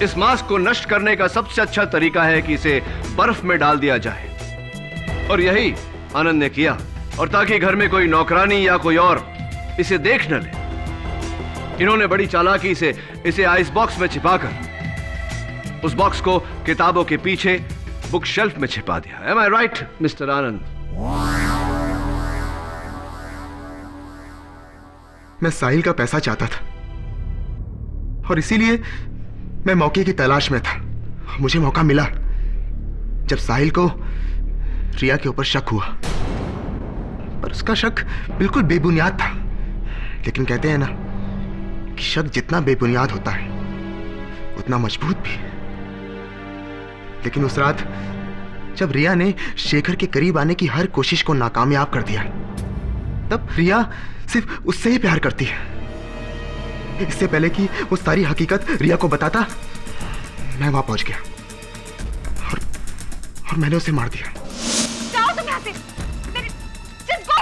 इस मास्क को नष्ट करने का सबसे अच्छा तरीका है कि इसे बर्फ में डाल दिया जाए, और यही आनंद ने किया। और ताकि घर में कोई नौकरानी या कोई और इसे देख न ले, इन्होंने बड़ी चालाकी से इसे आइस बॉक्स में छिपाकर उस बॉक्स को किताबों के पीछे बुक शेल्फ में छिपा दिया। Am I right, मिस्टर आनंद? मैं साहिल का पैसा चाहता था और इसीलिए मैं मौके की तलाश में था। मुझे मौका मिला जब साहिल को रिया के ऊपर शक हुआ, पर उसका शक बिल्कुल बेबुनियाद था। लेकिन कहते हैं ना कि शक जितना बेबुनियाद होता है उतना मजबूत भी। लेकिन उस रात जब रिया ने शेखर के करीब आने की हर कोशिश को नाकामयाब कर दिया, तब रिया सिर्फ उससे ही प्यार करती है। इससे पहले कि वो सारी हकीकत रिया को बताता, मैं वहां पहुंच गया और मैंने उसे मार दिया। जाओ तुम यहाँ से, just go!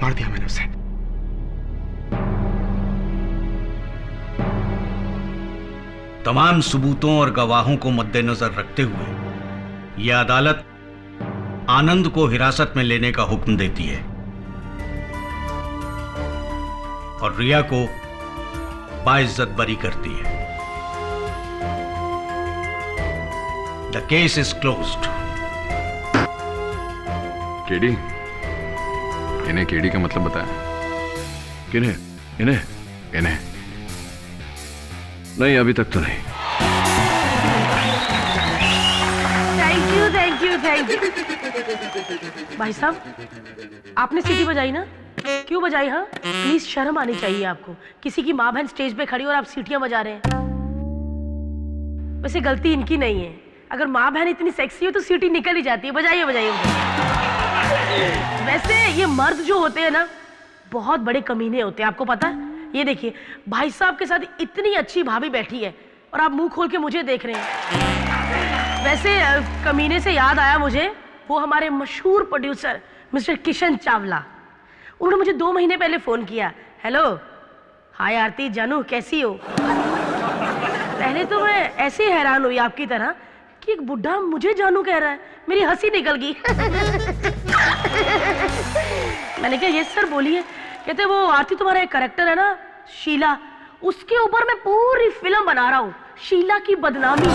मार दिया मैंने उसे। तमाम सबूतों और गवाहों को मद्देनजर रखते हुए यह अदालत आनंद को हिरासत में लेने का हुक्म देती है और रिया को बाइज्जत बरी करती है। The case is closed. KD, इन्हें केडी का मतलब बताया? किन्हें? इन्हें? इन्हें नहीं, अभी तक तो नहीं। Thank you thank you thank you. भाई साहब आपने सीटी बजाई ना? क्यों बजाई? हाँ प्लीज शर्म आनी चाहिए आपको। किसी की माँ बहन स्टेज पे खड़ी और आप सीटियां बजा रहे हैं। वैसे गलती इनकी नहीं है, अगर माँ बहन इतनी सेक्सी हो तो सीटी निकल ही जाती है। बजाइए बजाइए। वैसे ये मर्द जो होते हैं ना बहुत बड़े कमीने होते हैं, आपको पता है? ये देखिए भाई साहब के साथ इतनी अच्छी भाभी बैठी है और आप मुंह खोल के मुझे देख रहे हैं। वैसे कमीने से याद आया मुझे, वो हमारे मशहूर प्रोड्यूसर मिस्टर किशन चावला, उन्होंने मुझे 2 महीने पहले फोन किया। हेलो, हाय आरती जानू, कैसी हो? पहले तो मैं ऐसे ही हैरान हुई आपकी तरह कि एक बुढ़ा मुझे जानू कह रहा है, मेरी हंसी निकल गई। मैंने कहा यस सर बोलिए। कहते वो आरती तुम्हारा एक कैरेक्टर है ना शीला, उसके ऊपर मैं पूरी फिल्म बना रहा हूँ, शीला की बदनामी।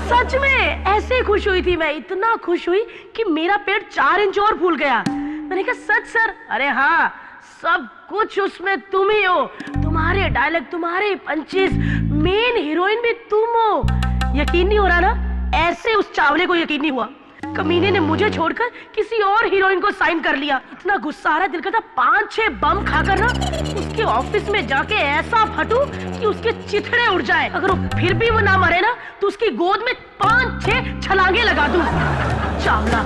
सच में ऐसे खुश हुई थी मैं, इतना खुश हुई कि मेरा पेट 4 इंच और फूल गया। मैंने कहा सच सर? अरे हाँ, सब कुछ उसमें तुम ही हो, तुम्हारे डायलॉग, तुम्हारे पंचेस, मेन हीरोइन भी तुम हो। यकीन नहीं हो रहा ना? ऐसे उस चावले को यकीन नहीं हुआ। कमीने ने मुझे छोड़कर किसी और हीरोइन को साइन कर लिया। इतना गुस्सा आ रहा, दिल करता 5-6 बम खाकर ना उसके ऑफिस में जाके ऐसा फटूं कि उसके चिथड़े उड़ जाए। अगर वो फिर भी वो ना मरे ना तो उसकी गोद में 5-6 छलांगे लगा दूं। चावला।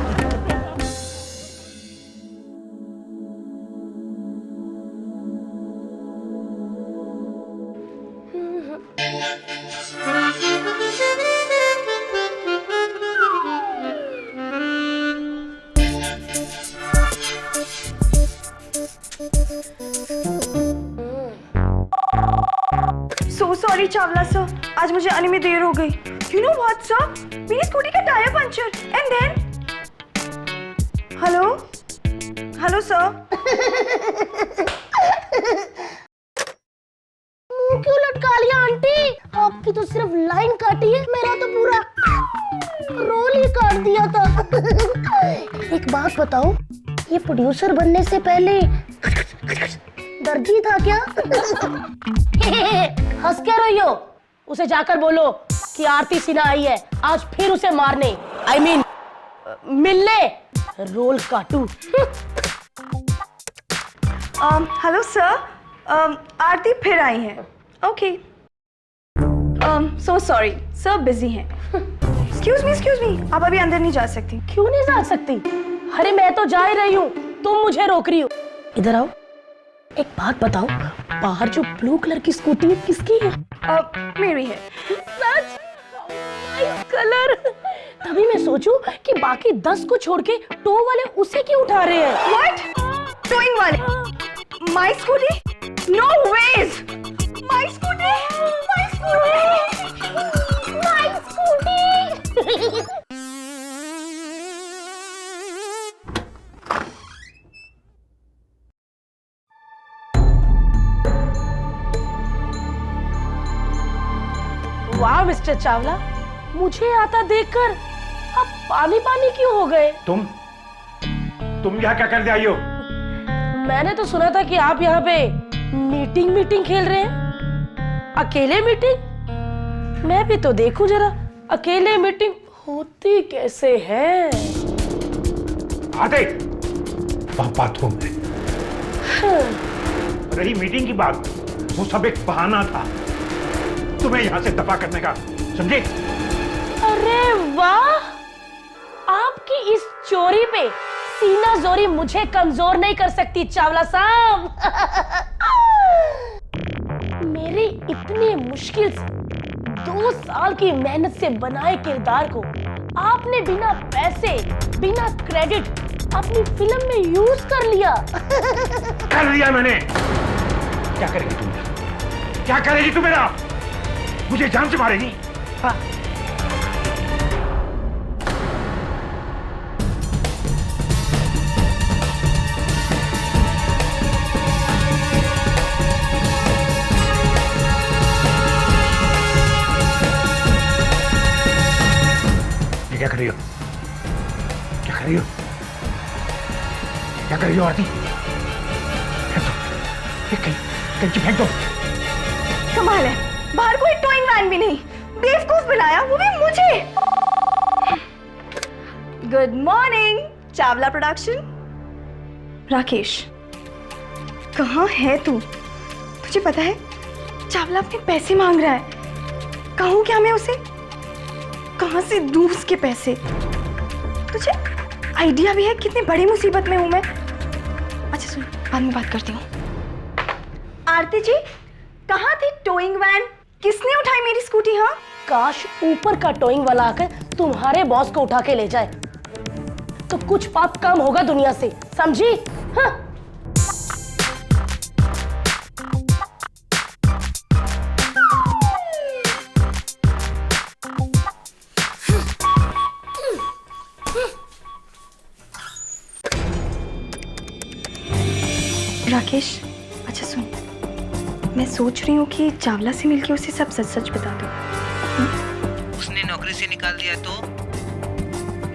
सॉरी चावला सर, आज मुझे आने में देर हो गई। यू नो व्हाट सर, मेरी स्कूटी का tyre puncture and then hello sir. मुंह क्यों लटका लिया आंटी? आपकी तो सिर्फ लाइन काटी है, मेरा तो पूरा रोल ही काट दिया था। एक बात बताओ, ये प्रोड्यूसर बनने से पहले दर्जी था क्या? हंस क्या रही हो? उसे जाकर बोलो कि आरती सिन्हा आई है, आज फिर उसे मारने, I mean, मिलने रोल काटू। हेलो सर, आरती फिर आई है। Okay, so sorry sir, busy हैं। एक्सक्यूज मी, आप अभी अंदर नहीं जा सकती। क्यों नहीं जा सकती? अरे मैं तो जा ही रही हूँ, तुम मुझे रोक रही हो। इधर आओ, एक बात बताओ, बाहर जो ब्लू कलर की स्कूटी है किसकी है? मेरी है। सच? Nice colour. तभी मैं सोचूं कि बाकी 10 को छोड़ के टो वाले उसे क्यों उठा रहे हैं? What? टोइंग वाले? My scooty? No ways! My scooty! My scooty! My scooty! वाह मिस्टर चावला, मुझे आता देखकर आप पानी पानी क्यों हो गए? तुम यहाँ क्या करने आई हो? मैंने तो सुना था कि आप यहाँ पे मीटिंग खेल रहे हैं। अकेले मीटिंग? मैं भी तो देखूं जरा, अकेले मीटिंग होती कैसे है। आते बाथरूम में। रही मीटिंग की बात, वो सब एक बहाना था तुम्हें यहाँ से दफा करने का, समझे? अरे वाह, आपकी इस चोरी पे सीना जोरी मुझे कमजोर नहीं कर सकती चावला साहब। मेरी इतनी मुश्किल से 2 साल की मेहनत से बनाए किरदार को आपने बिना पैसे, बिना क्रेडिट अपनी फिल्म में यूज कर लिया। कर लिया मैंने। क्या करेगी तुम? क्या करेगी तू मेरा? मुझे जान से मारेगी? हाँ। ये क्या कर रही हो? क्या कर रही हो? क्या कर रही हो आरती? फेंक दो, ये कैंची फेंक दो। कमाल है, बाहर कोई टोइंग वैन भी नहीं, बेवकूफ बुलाया, वो भी मुझे। Good morning Chawla production. Rakesh, कहाँ है तू? तुझे पता है चावला अपने पैसे मांग रहा है। कहूँ क्या मैं उसे? कहाँ से दूँ उसके पैसे? तुझे आइडिया भी है कितनी बड़ी मुसीबत में हूँ मैं? अच्छा सुन, बाद में बात करती हूँ। आरती जी, कहाँ थी टोइंग वैन? किसने उठाई मेरी स्कूटी? हाँ, काश ऊपर का टोइंग वाला आकर तुम्हारे बॉस को उठा के ले जाए, तो कुछ पाप कम होगा दुनिया से, समझी? हाँ। राकेश, अच्छा सुन, मैं सोच रही हूँ कि चावला से मिलके उसे सब सच सच बता दूँ। उसने नौकरी से निकाल दिया तो?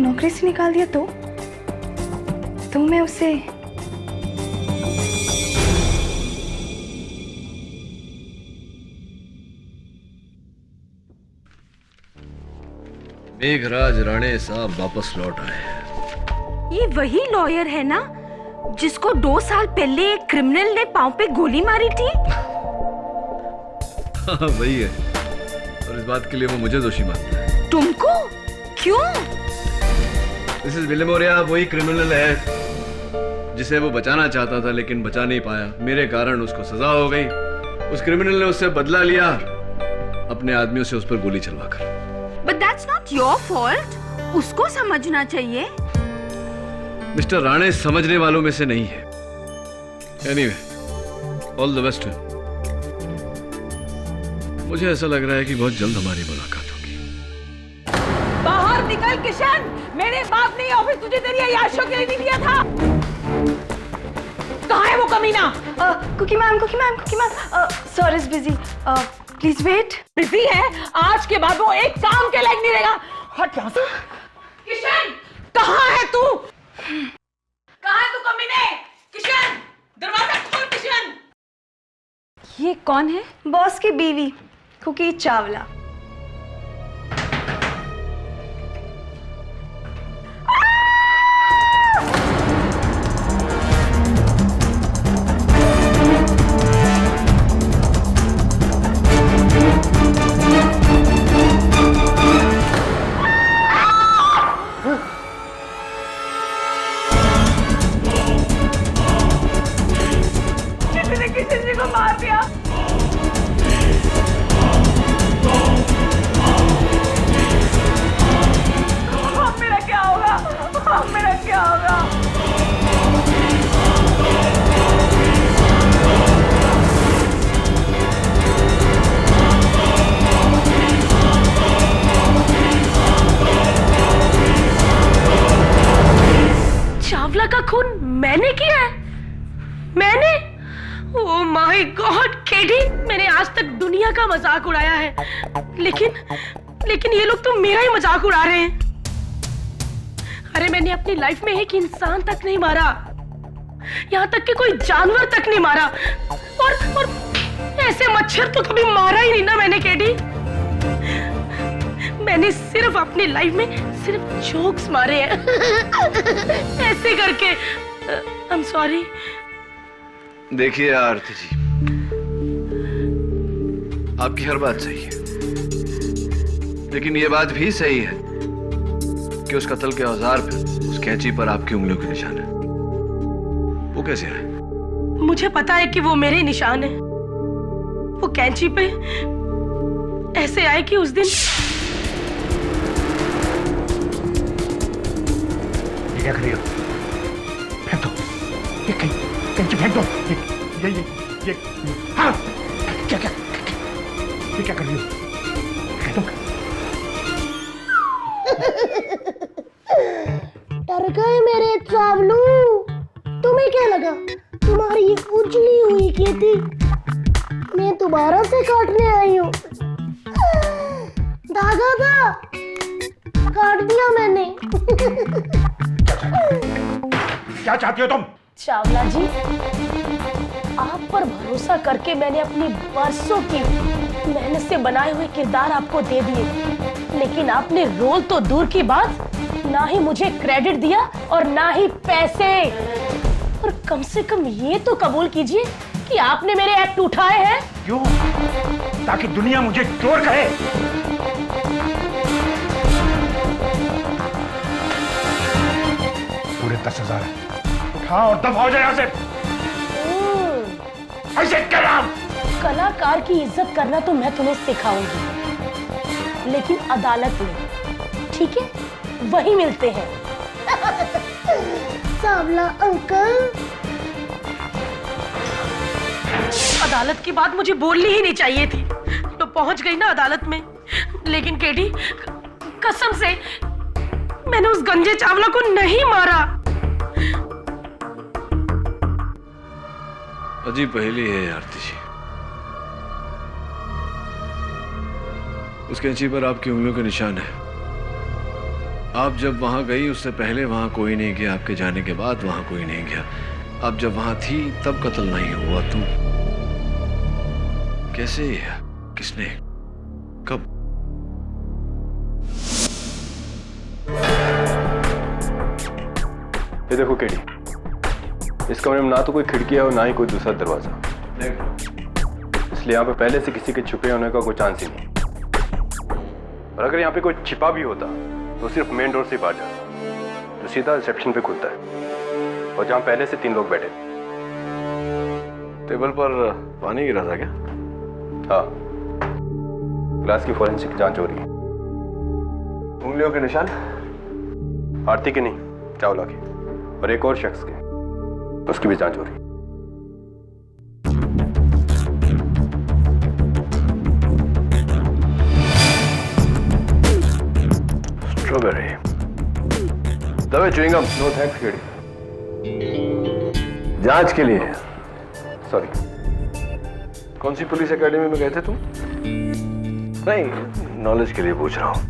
नौकरी से निकाल दिया तो मैं उसे मेघराज राणे साहब वापस लौट आए। ये वही लॉयर है ना जिसको 2 साल पहले एक क्रिमिनल ने पांव पे गोली मारी थी? हाँ वही है, और इस बात के लिए वो मुझे दोषी मानता है। तुमको? क्यों? मिसेस विलेमोरिया वही क्रिमिनल है जिसे वो बचाना चाहता था लेकिन बचा नहीं पाया। मेरे कारण उसको सजा हो गई। उस क्रिमिनल ने उससे बदला लिया, अपने आदमियों से उस पर गोली चलवाकर। But that's not your fault. उसको समझना चाहिए। मिस्टर राणे समझने वालों में से नहीं है। Anyway, all the best. मुझे ऐसा लग रहा है कि बहुत जल्द हमारी मुलाकात होगी। बाहर निकल किशन, मेरे बाप ने ऑफिस तुझे तेरी अय्याशों के लिए नहीं दिया था। कहाँ है वो कमीना? Cookie ma'am, sir is busy, please wait. Busy है? आज के बाद वो एक काम के लायक नहीं रहेगा। हट यहाँ से। किशन, कहाँ है तू? कहाँ है तू कमीने? किशन, दरवाजा खोल किशन। ये कौन है? बॉस की बीवी कुकी चावला। किसी जी को मार दिया। मेरा क्या होगा? मेरा क्या होगा? चावला का खून मैंने किया है? मैंने? ओह माय गॉड केडी, मैंने आज तक दुनिया का मजाक उड़ाया है, लेकिन ये लोग तो मेरा ही मजाक उड़ा रहे हैं। अरे मैंने अपनी लाइफ में एक इंसान तक नहीं मारा, यहाँ तक कि कोई जानवर तक नहीं मारा, और ऐसे मच्छर तो कभी मारा ही नहीं ना मैंने केडी। मैंने सिर्फ अपनी लाइफ में सिर्फ जोक्स मारे हैं ऐसे करके। आई एम सॉरी। देखिए आरती जी, आपकी हर बात सही है, लेकिन यह बात भी सही है कि उस कत्ल के औजार पे, उस कैंची पर आपकी उंगलियों के निशान है। वो कैसे है? मुझे पता है कि वो मेरे निशान है। वो कैंची पे ऐसे आए कि उस दिन। ये क्या कर रही हो? फेंक दो, ये कैंची फेंक दो। ये हाँ, क्या ये क्या कर रही हो? फेंक दो। डर गए मेरे चावलू। तुम्हें क्या लगा तुम्हारी ये उजली हुई खेती मैं दोबारा से काटने आई हूँ? धागा था, काट दिया मैंने। क्या चाहती हो तुम? चावला जी, आप पर भरोसा करके मैंने अपनी बरसों की मेहनत से बनाए हुए किरदार आपको दे दिए, लेकिन आपने रोल तो दूर की बात, ना ही मुझे क्रेडिट दिया और ना ही पैसे। और कम से कम ये तो कबूल कीजिए कि आपने मेरे एक्ट उठाए हैं। क्यों? ताकि दुनिया मुझे चोर कहे। पूरे 10,000 उठा और दफा हो जाए यहाँ से। ऐसे कलाकार की इज्जत करना तो मैं तुम्हें सिखाऊंगी, लेकिन अदालत में, ठीक है? वही मिलते हैं। चावला अंकल, अदालत की बात मुझे बोलनी ही नहीं चाहिए थी, तो पहुंच गई ना अदालत में। लेकिन केडी, कसम से मैंने उस गंजे चावला को नहीं मारा। अजीब पहेली है आरती जी। उस कैंची पर आपकी उंगलियों के निशान है। आप जब वहां गई उससे पहले वहां कोई नहीं गया, आपके जाने के बाद वहां कोई नहीं गया। आप जब वहां थी तब कत्ल नहीं हुआ। तुम कैसे, किसने, कब? ये देखो केडी, इस कमरे में ना तो कोई खिड़की है और ना ही कोई दूसरा दरवाजा, इसलिए यहाँ पे पहले से किसी के छुपे होने का कोई चांस ही नहीं। और अगर यहाँ पे कोई छिपा भी होता तो सिर्फ मेन डोर से बाहर जाता, जो सीधा रिसेप्शन पे खुलता है, और जहाँ पहले से 3 लोग बैठे। टेबल पर पानी गिरा था क्या? हाँ, ग्लास की फॉरेंसिक जांच हो रही है। उंगलियों के निशान? आरती के नहीं, चावला के, और एक और शख्स के, उसकी भी जांच हो रही है। स्ट्रॉबेरी, दबे च्युइंगम। No thanks KD. जांच के लिए? सॉरी। कौन सी पुलिस एकेडमी में गए थे तुम? नहीं, नॉलेज के लिए पूछ रहा हूं।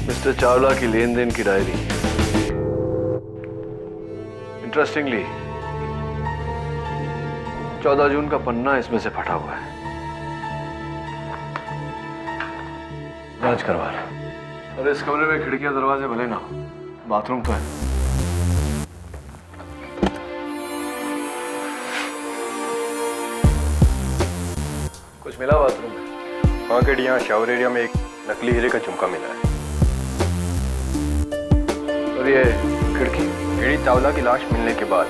मिस्टर चावला की लेन देन की डायरी। इंटरेस्टिंगली 14 जून का पन्ना इसमें से फटा हुआ है। जांच करवा रहा। और इस कमरे में खिड़कियां दरवाजे भले ना हो, बाथरूम तो है। कुछ मिला बाथरूम में? वहाँ के यहाँ शावर एरिया में एक नकली हीरे का झुमका मिला है। और ये खिड़की? केडी, चावला की लाश मिलने के बाद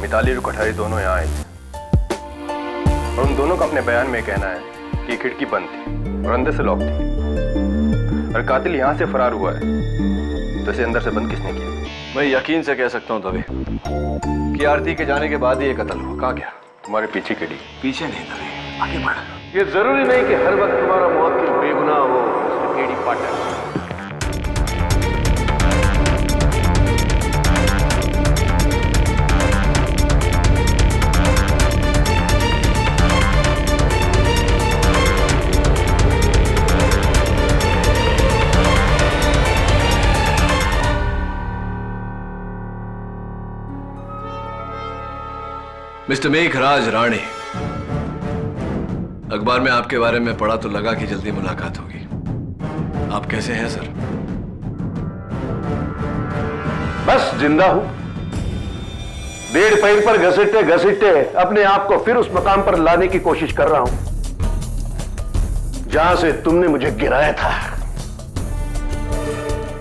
मिताली और कठारी दोनों यहाँ आए थे, और उन दोनों का अपने बयान में कहना है कि खिड़की बंद थी और अंदर से लॉक थी। और कातिल यहाँ से फरार हुआ है, तो इसे अंदर से बंद किसने किया? मैं यकीन से कह सकता हूँ तभी कि आरती के जाने के बाद ही ये कत्ल हुआ। कहाँ गया? तुम्हारे पीछे केडी। पीछे नहीं तभी, आगे बढ़। ये जरूरी नहीं कि हर वक्त तुम्हारा मुवक्किल बेगुनाह हो, केडी पाठक। मिस्टर मेघराज राणे, अखबार में आपके बारे में पढ़ा तो लगा कि जल्दी मुलाकात होगी। आप कैसे हैं सर? बस जिंदा हूं। 1.5 पैर पर घसीटते घसीटते अपने आप को फिर उस मकाम पर लाने की कोशिश कर रहा हूं जहां से तुमने मुझे गिराया था।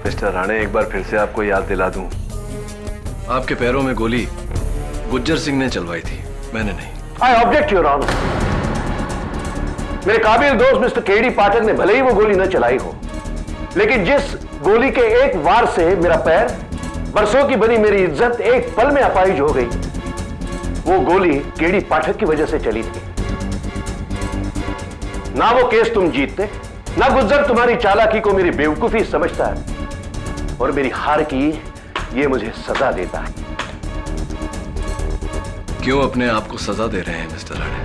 मिस्टर राणे, एक बार फिर से आपको याद दिला दूं, आपके पैरों में गोली गुज्जर सिंह ने चलवाई थी, मैंने नहीं। I object your honour. मेरे काबिल दोस्त मिस्टर केडी पाठक ने भले ही वो गोली न चलाई हो, लेकिन जिस गोली के एक वार से मेरा पैर, बरसों की बनी मेरी इज्जत एक पल में अपाहिज हो गई, वो गोली केडी पाठक की वजह से चली थी। ना वो केस तुम जीतते, ना गुज्जर तुम्हारी चालाकी को मेरी बेवकूफी समझता है, और मेरी हार की ये मुझे सजा देता है। क्यों अपने आप को सजा दे रहे हैं मिस्टर राणे?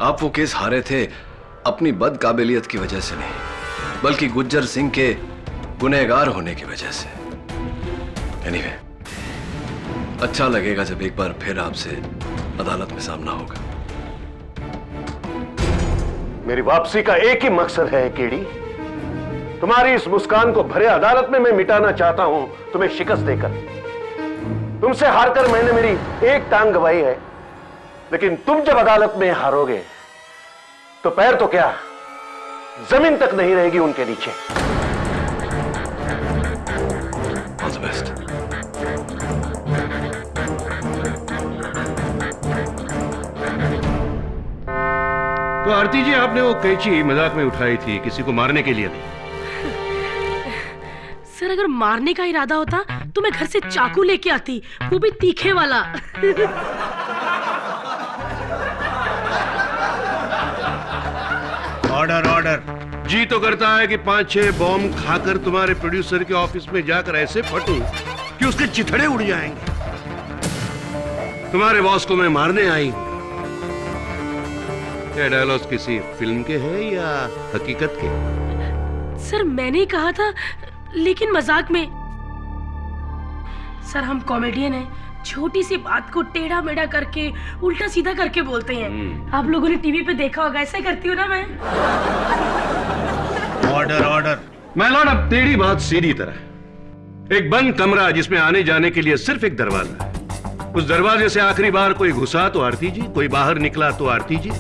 आप वो केस हारे थे अपनी बदकाबिलियत की वजह से नहीं, बल्कि गुज्जर सिंह के गुनहगार होने की वजह से। एनीवे, अच्छा लगेगा जब एक बार फिर आपसे अदालत में सामना होगा। मेरी वापसी का एक ही मकसद है केडी, तुम्हारी इस मुस्कान को भरे अदालत में मैं मिटाना चाहता हूं, तुम्हें शिकस्त देकर। तुमसे हारकर मैंने मेरी एक टांग गंवाई है, लेकिन तुम जब अदालत में हारोगे तो पैर तो क्या, जमीन तक नहीं रहेगी उनके नीचे। All the best. तो आरती जी, आपने वो कैंची मजाक में उठाई थी, किसी को मारने के लिए नहीं। सर, अगर मारने का इरादा होता तो मैं घर से चाकू लेके आती, वो भी तीखे वाला। Order order. जी तो करता है कि 5-6 बॉम्ब खाकर तुम्हारे प्रोड्यूसर के ऑफिस में जाकर ऐसे फटूं कि उसके चिथड़े उड़ जाएंगे। तुम्हारे बॉस को मैं मारने आई हूं। ये डायलॉग किसी फिल्म के हैं या हकीकत के? सर, मैंने ही कहा था, लेकिन मजाक में। सर, हम कॉमेडियन हैं, छोटी सी बात को टेढ़ा मेढ़ा करके उल्टा सीधा करके बोलते हैं। आप लोगों ने टीवी पे देखा होगा, ऐसा करती हूँ ना मैं। Order order. मैं लॉर्ड, अब टेढ़ी बात सीधी तरह। एक बंद कमरा जिसमें आने जाने के लिए सिर्फ एक दरवाजा है। उस दरवाजे से आखिरी बार कोई घुसा तो आरती जी, कोई बाहर निकला तो आरती जी।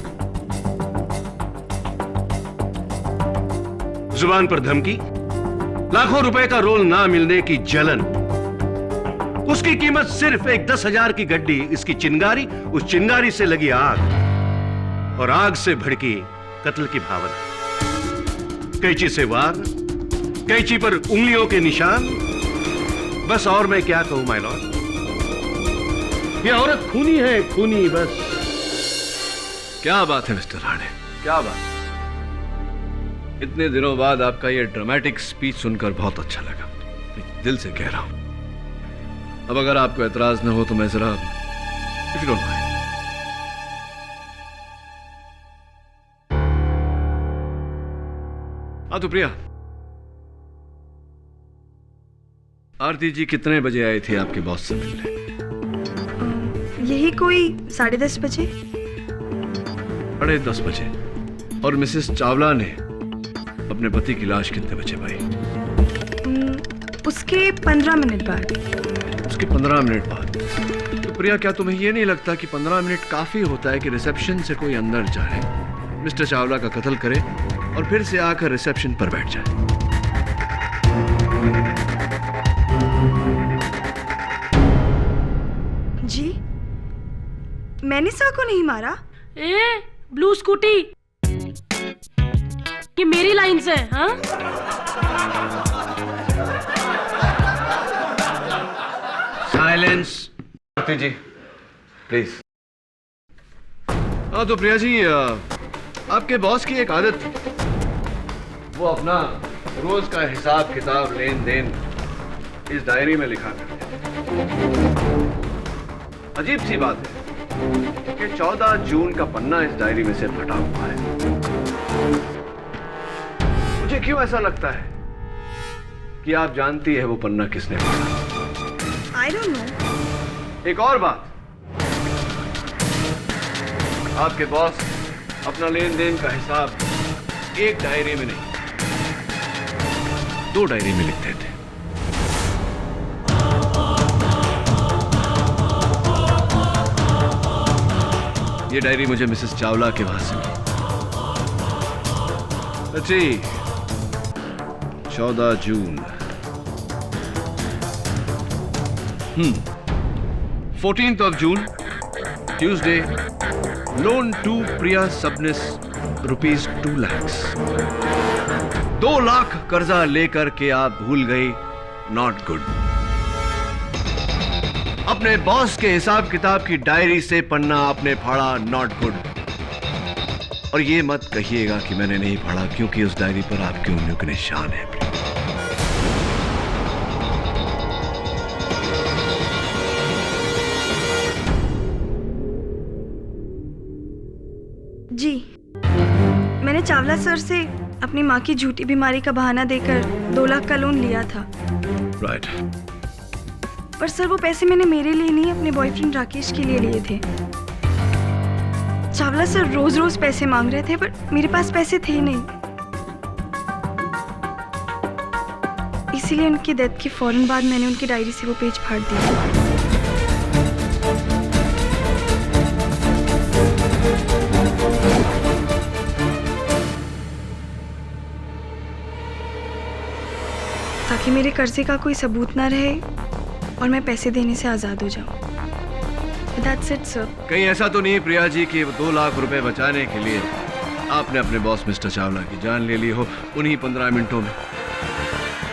जुबान पर धमकी, लाखों रुपए का रोल ना मिलने की जलन, उसकी कीमत सिर्फ एक 10,000 की गड्डी, इसकी चिंगारी, उस चिंगारी से लगी आग और आग से भड़की कत्ल की भावना। कैंची से वार, कैंची पर उंगलियों के निशान, बस और मैं क्या कहूं माय लॉर्ड। ये औरत खूनी है, खूनी बस। क्या बात है मिस्टर राणे, क्या बात। इतने दिनों बाद आपका ये ड्रामेटिक स्पीच सुनकर बहुत अच्छा लगा, दिल से कह रहा हूं। अब अगर आपको एतराज न हो तो मैं जरा, इफ यू डोंट माइंड। हाँ तो प्रिया, आरती जी कितने बजे आई थी आपके बॉस से मिलने? यही कोई 10:30 बजे। 10:30 बजे। और मिसेस चावला ने अपने पति की लाश कितने बजे पाई? उसके 15 मिनट बाद। उसके 15 मिनट बाद। तो प्रिया, क्या तुम्हें यह नहीं लगता कि 15 मिनट काफी होता है कि रिसेप्शन से कोई अंदर जाए, मिस्टर चावला का कत्ल करे और फिर से आकर रिसेप्शन पर बैठ जाए? जी, मैंने सा को नहीं मारा। ब्लू स्कूटी, ये मेरी लाइन से। हाँ, साइलेंस। Aarti ji please. हाँ तो प्रिया जी, आपके बॉस की एक आदत थी, वो अपना रोज का हिसाब किताब, लेन देन इस डायरी में लिखा करते। अजीब सी बात है कि 14 जून का पन्ना इस डायरी में से फटा हुआ है। मुझे क्यों ऐसा लगता है कि आप जानती है वो पन्ना किसने फटा। I don't know. एक और बात, आपके बॉस अपना लेन देन का हिसाब एक डायरी में नहीं, 2 डायरी में लिखते थे। ये डायरी मुझे मिसेस चावला के वहां से मिली। अच्छी 14 जून। 14th of June, Tuesday, loan to Priya Subnis rupees 2 lakhs. 2 lakh कर्जा लेकर के आप भूल गई, नॉट गुड। अपने बॉस के हिसाब किताब की डायरी से पन्ना आपने फाड़ा, नॉट गुड। और ये मत कहिएगा कि मैंने नहीं पढ़ा, क्योंकि उस डायरी पर आपकी उंगलियों के निशान है। जी, मैंने चावला सर से अपनी माँ की झूठी बीमारी का बहाना देकर 2 लाख का लोन लिया था। राइट। पर सर वो पैसे मैंने मेरे लिए नहीं, अपने बॉयफ्रेंड राकेश के लिए लिए थे। चावला सर रोज रोज पैसे मांग रहे थे, पर मेरे पास पैसे थे नहीं। इसीलिए उनकी डेथ के फौरन बाद मैंने उनकी डायरी से वो पेज फाड़ दिया। ताकि मेरे कर्जे का कोई सबूत ना रहे और मैं पैसे देने से आजाद हो जाऊं। That's it, sir. कहीं ऐसा तो नहीं प्रिया जी कि 2 लाख रुपए बचाने के लिए आपने अपने बॉस मिस्टर चावला की जान ले ली हो उन्हीं 15 मिनटों में?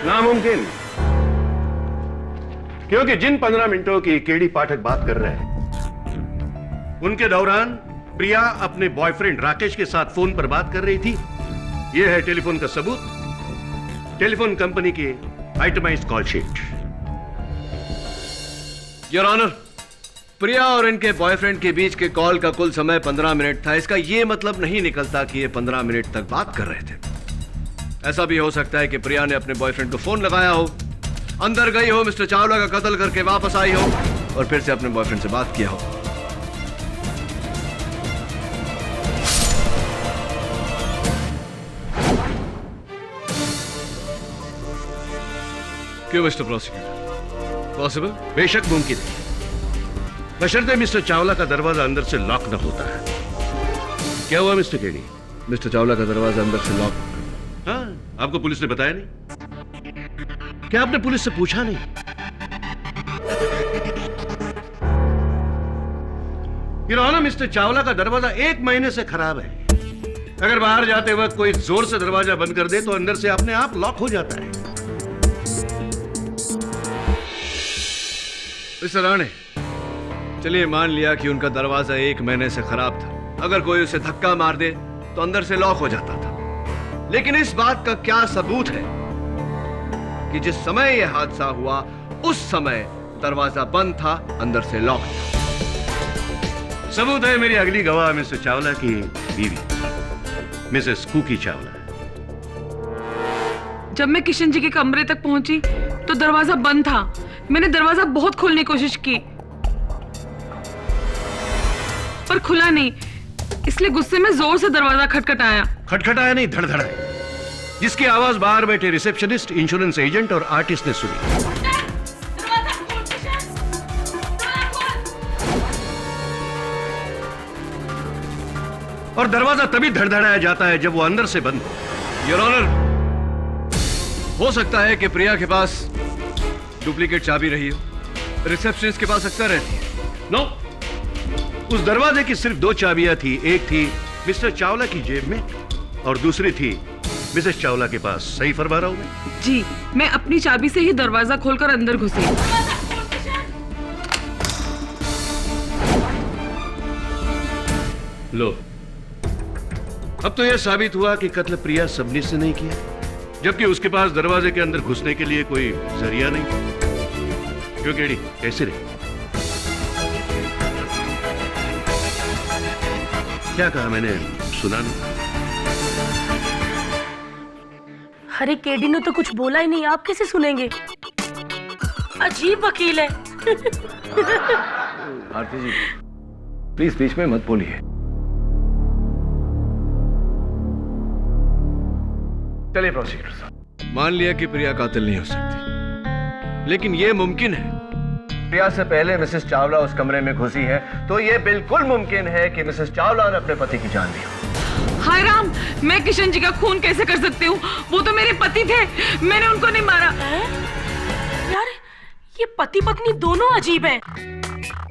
नामुमकिन, क्योंकि जिन 15 मिनटों की केडी पाठक बात कर रहे हैं उनके दौरान प्रिया अपने बॉयफ्रेंड राकेश के साथ फोन पर बात कर रही थी। यह है टेलीफोन का सबूत, टेलीफोन कंपनी की itemised call sheet. Your honour, Priya और इनके बॉयफ्रेंड के बीच के कॉल का कुल समय 15 मिनट था। इसका यह मतलब नहीं निकलता कि ये 15 मिनट तक बात कर रहे थे। ऐसा भी हो सकता है कि प्रिया ने अपने बॉयफ्रेंड को फोन लगाया हो, अंदर गई हो, मिस्टर चावला का कत्ल करके वापस आई हो और फिर से अपने बॉयफ्रेंड से बात किया हो। क्यों मिस्टर प्रोसिक्यूटर? पॉसिबल? बेशक मुमकिन है, बशर्ते मिस्टर चावला का दरवाजा अंदर से लॉक न होता है। क्या हुआ मिस्टर केडी? मिस्टर चावला का दरवाजा अंदर से लॉक। हाँ, आपको पुलिस ने बताया नहीं? क्या आपने पुलिस से पूछा नहीं? मिस्टर चावला का दरवाजा 1 महीने से खराब है। अगर बाहर जाते वक्त कोई जोर से दरवाजा बंद कर दे तो अंदर से अपने आप लॉक हो जाता है। मिस्टर राणे, चलिए मान लिया कि उनका दरवाजा 1 महीने से खराब था। अगर कोई उसे धक्का मार दे तो अंदर से लॉक हो जाता था। लेकिन इस बात का क्या सबूत है कि जिस समय यह हादसा हुआ उस समय दरवाजा बंद था, अंदर से लॉक था? सबूत है मेरी अगली गवाह मिस्टर चावला की बीवी मिसेस कुकी चावला। जब मैं किशन जी के कमरे तक पहुंची तो दरवाजा बंद था। मैंने दरवाजा बहुत खोलने की कोशिश की पर खुला नहीं, इसलिए गुस्से में जोर से दरवाजा खटखटाया। खटखटाया नहीं, धड़धड़ाया, जिसकी आवाज बाहर बैठे रिसेप्शनिस्ट, इंश्योरेंस एजेंट और आर्टिस्ट ने सुनी। और दरवाजा तभी धड़धड़ाया जाता है जब वो अंदर से बंद हो। योर ऑनर, हो सकता है कि प्रिया के पास डुप्लीकेट चाबी रही हो। रिसेप्शनिस्ट के पास अक्सर रहती है। नो, उस दरवाजे की सिर्फ 2 चाबियां थी। एक थी मिस्टर चावला की जेब में और दूसरी थी मिसेस चावला के पास। सही फरमा रहा हूं मैं? जी, मैं अपनी चाबी से ही दरवाजा खोलकर अंदर घुसी। लो, अब तो यह साबित हुआ कि कत्ल प्रिया सबनीस ने नहीं किया, जबकि उसके पास दरवाजे के अंदर घुसने के लिए कोई जरिया नहीं। क्यों केडी, कैसे रहे? क्या कहा मैंने, सुना नहीं? अरे केडी ने तो कुछ बोला ही नहीं, आप कैसे सुनेंगे? अजीब वकील है। आरती जी, प्लीज बीच में मत बोलिए। चलिए प्रोसिक्यूटर साहब, मान लिया कि प्रिया कातिल नहीं हो सकती, लेकिन यह मुमकिन है प्रिया से पहले मिसेस चावला उस कमरे में घुसी है, तो यह बिल्कुल मुमकिन है कि मिसेस चावला ने अपने पति की जान ली हो। हाय राम, मैं किशन जी का खून कैसे कर सकती हूँ? वो तो मेरे पति थे, मैंने उनको नहीं मारा। यार, ये पति पत्नी दोनों अजीब हैं।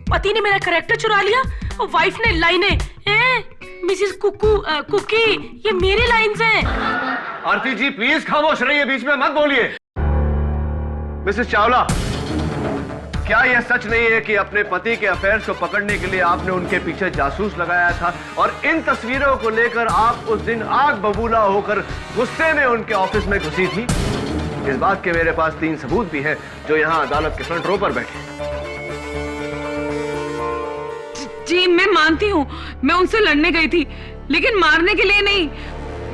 पति ने मेरा कैरेक्टर चुरा लिया और वाइफ ने लाइनें। मिसेस कुकी, ये मेरी लाइन्स हैं। आरती जी प्लीज खामोश रहिए, बीच में मत बोलिए। मिसेस चावला, क्या यह सच नहीं है कि अपने पति के अफेयर्स को पकड़ने के लिए आपने उनके पीछे जासूस लगाया था और इन तस्वीरों को लेकर आप उस दिन आग बबूला होकर गुस्से में उनके ऑफिस में घुसी थी? इस बात के मेरे पास 3 सबूत भी हैं जो यहाँ अदालत के फ्रंट रो पर बैठे। जी, मैं मानती हूँ मैं उनसे लड़ने गई थी, लेकिन मारने के लिए नहीं।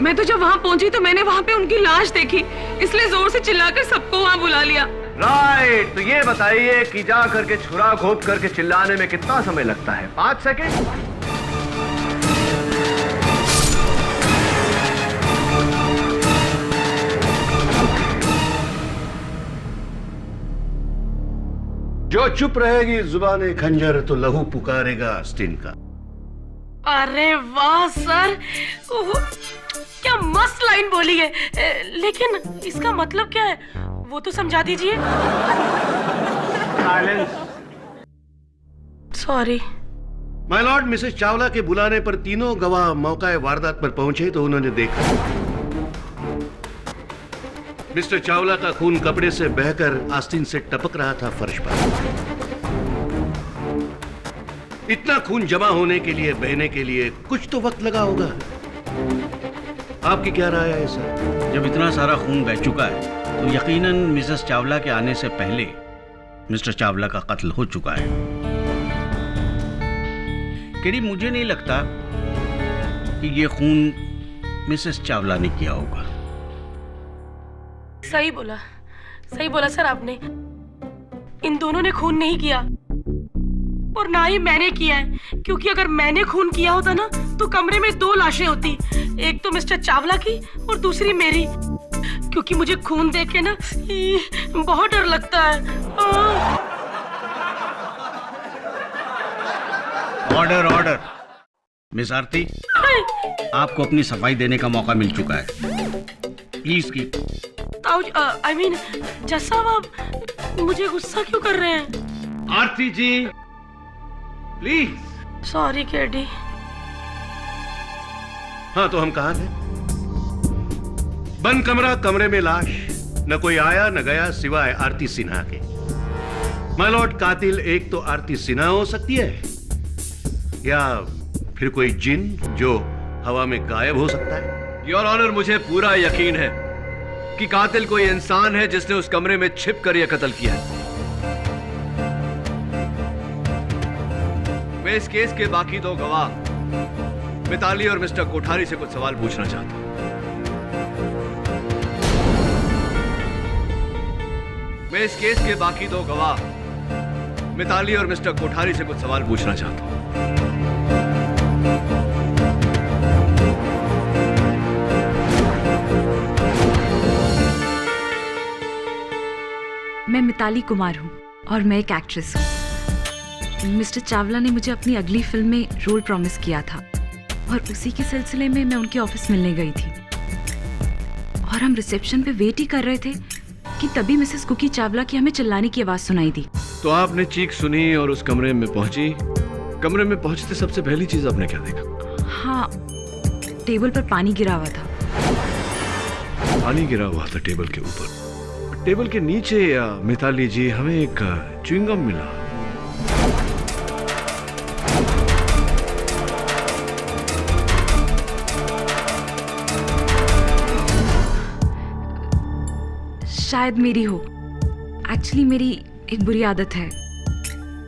मैं तो जब वहाँ पहुंची तो मैंने वहाँ पे उनकी लाश देखी, इसलिए जोर से चिल्लाकर सबको वहाँ बुला लिया। राइट, तो ये बताइए कि जा करके छुरा घोप करके चिल्लाने में कितना समय लगता है? 5 सेकंड? जो चुप रहेगी जुबाने खंजर तो लहू पुकारेगा आस्तीन का। अरे वाह सर, ओह, क्या मस्त लाइन बोली है। लेकिन इसका मतलब क्या है, वो तो समझा दीजिए। Sorry my Lord, Mrs Chawla के बुलाने पर तीनों गवाह मौका वारदात पर पहुंचे तो उन्होंने देखा मिस्टर चावला का खून कपड़े से बहकर आस्तीन से टपक रहा था फर्श पर। इतना खून जमा होने के लिए, बहने के लिए कुछ तो वक्त लगा होगा। आपकी क्या राय है सर? जब इतना सारा खून बह चुका है तो यकीनन मिसेस चावला के आने से पहले मिस्टर चावला का कत्ल हो चुका है। केडी, मुझे नहीं लगता कि ये खून मिसेस चावला ने किया होगा। सही बोला सर आपने। इन दोनों ने खून नहीं किया और ना ही मैंने किया है, क्योंकि अगर मैंने खून किया होता ना तो कमरे में 2 लाशें होती, एक तो मिस्टर चावला की और दूसरी मेरी, क्योंकि मुझे खून देख के ना बहुत डर लगता है। ऑर्डर। मिस आरती, आपको अपनी सफाई देने का मौका मिल चुका है। प्लीज की आई मीन जज साहब, आप मुझे गुस्सा क्यों कर रहे हैं? आरती जी प्लीज। Sorry KD. हाँ, तो हम कहाँ थे? बंद कमरा, कमरे में लाश, न कोई आया न गया सिवाय आरती सिन्हा के। माय लॉर्ड, कातिल एक तो आरती सिन्हा हो सकती है या फिर कोई जिन जो हवा में गायब हो सकता है। योर ऑनर, मुझे पूरा यकीन है कि कातिल कोई इंसान है जिसने उस कमरे में छिप कर यह कत्ल किया है। मैं इस केस के बाकी 2 गवाह मिताली और मिस्टर कोठारी से कुछ सवाल पूछना चाहता हूं। मैं इस केस के बाकी 2 गवाह मिताली और मिस्टर कोठारी से कुछ सवाल पूछना चाहता हूं। मैं मिताली कुमार हूँ और मैं एक एक्ट्रेस हूँ। मिस्टर चावला ने मुझे अपनी अगली फिल्म में रोल प्रॉमिस किया था और उसी के सिलसिले में मैं उनके ऑफिस मिलने गई थी और हम रिसेप्शन पे वेट ही कर रहे थे कि तभी मिसेस कुकी चावला की हमें चिल्लाने की आवाज सुनाई दी। तो आपने चीख सुनी और उस कमरे में पहुंची। कमरे में पहुंचते सबसे पहली चीज आपने क्या देखा? हाँ, टेबल पर पानी गिरा हुआ था। पानी गिरा हुआ था टेबल के ऊपर। टेबल के नीचे मिताली जी, हमें एक च्युइंगम मिला। शायद मेरी हो। एक्चुअली मेरी एक बुरी आदत है,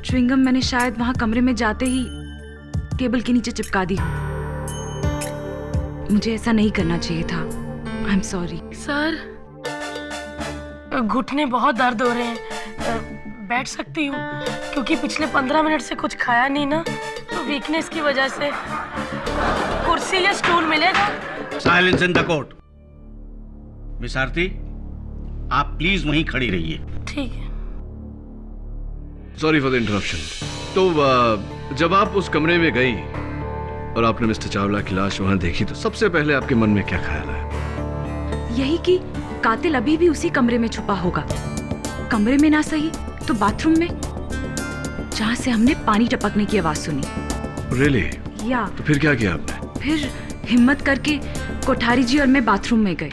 च्युइंगम मैंने शायद वहां कमरे में जाते ही टेबल के नीचे चिपका दी हो। मुझे ऐसा नहीं करना चाहिए था। आई एम सॉरी। सर, घुटने बहुत दर्द हो रहे हैं, बैठ सकती हूँ? क्योंकि पिछले 15 मिनट से कुछ खाया नहीं ना, तो वीकनेस की वजह से। कुर्सी या स्टूल मिलेगा? Silence in the court. Miss Aarti, आप प्लीज वहीं खड़ी रहिए। ठीक है। Sorry for the interruption. तो जब आप उस कमरे में गई और आपने मिस्टर चावला की लाश वहां देखी तो सबसे पहले आपके मन में क्या ख्याल आया? यही कि कातिल अभी भी उसी कमरे में छुपा होगा। कमरे में ना सही तो बाथरूम में, जहां से हमने पानी टपकने की आवाज सुनी। रियली? या तो फिर क्या किया आपने? फिर हिम्मत करके कोठारी जी और मैं बाथरूम में गए।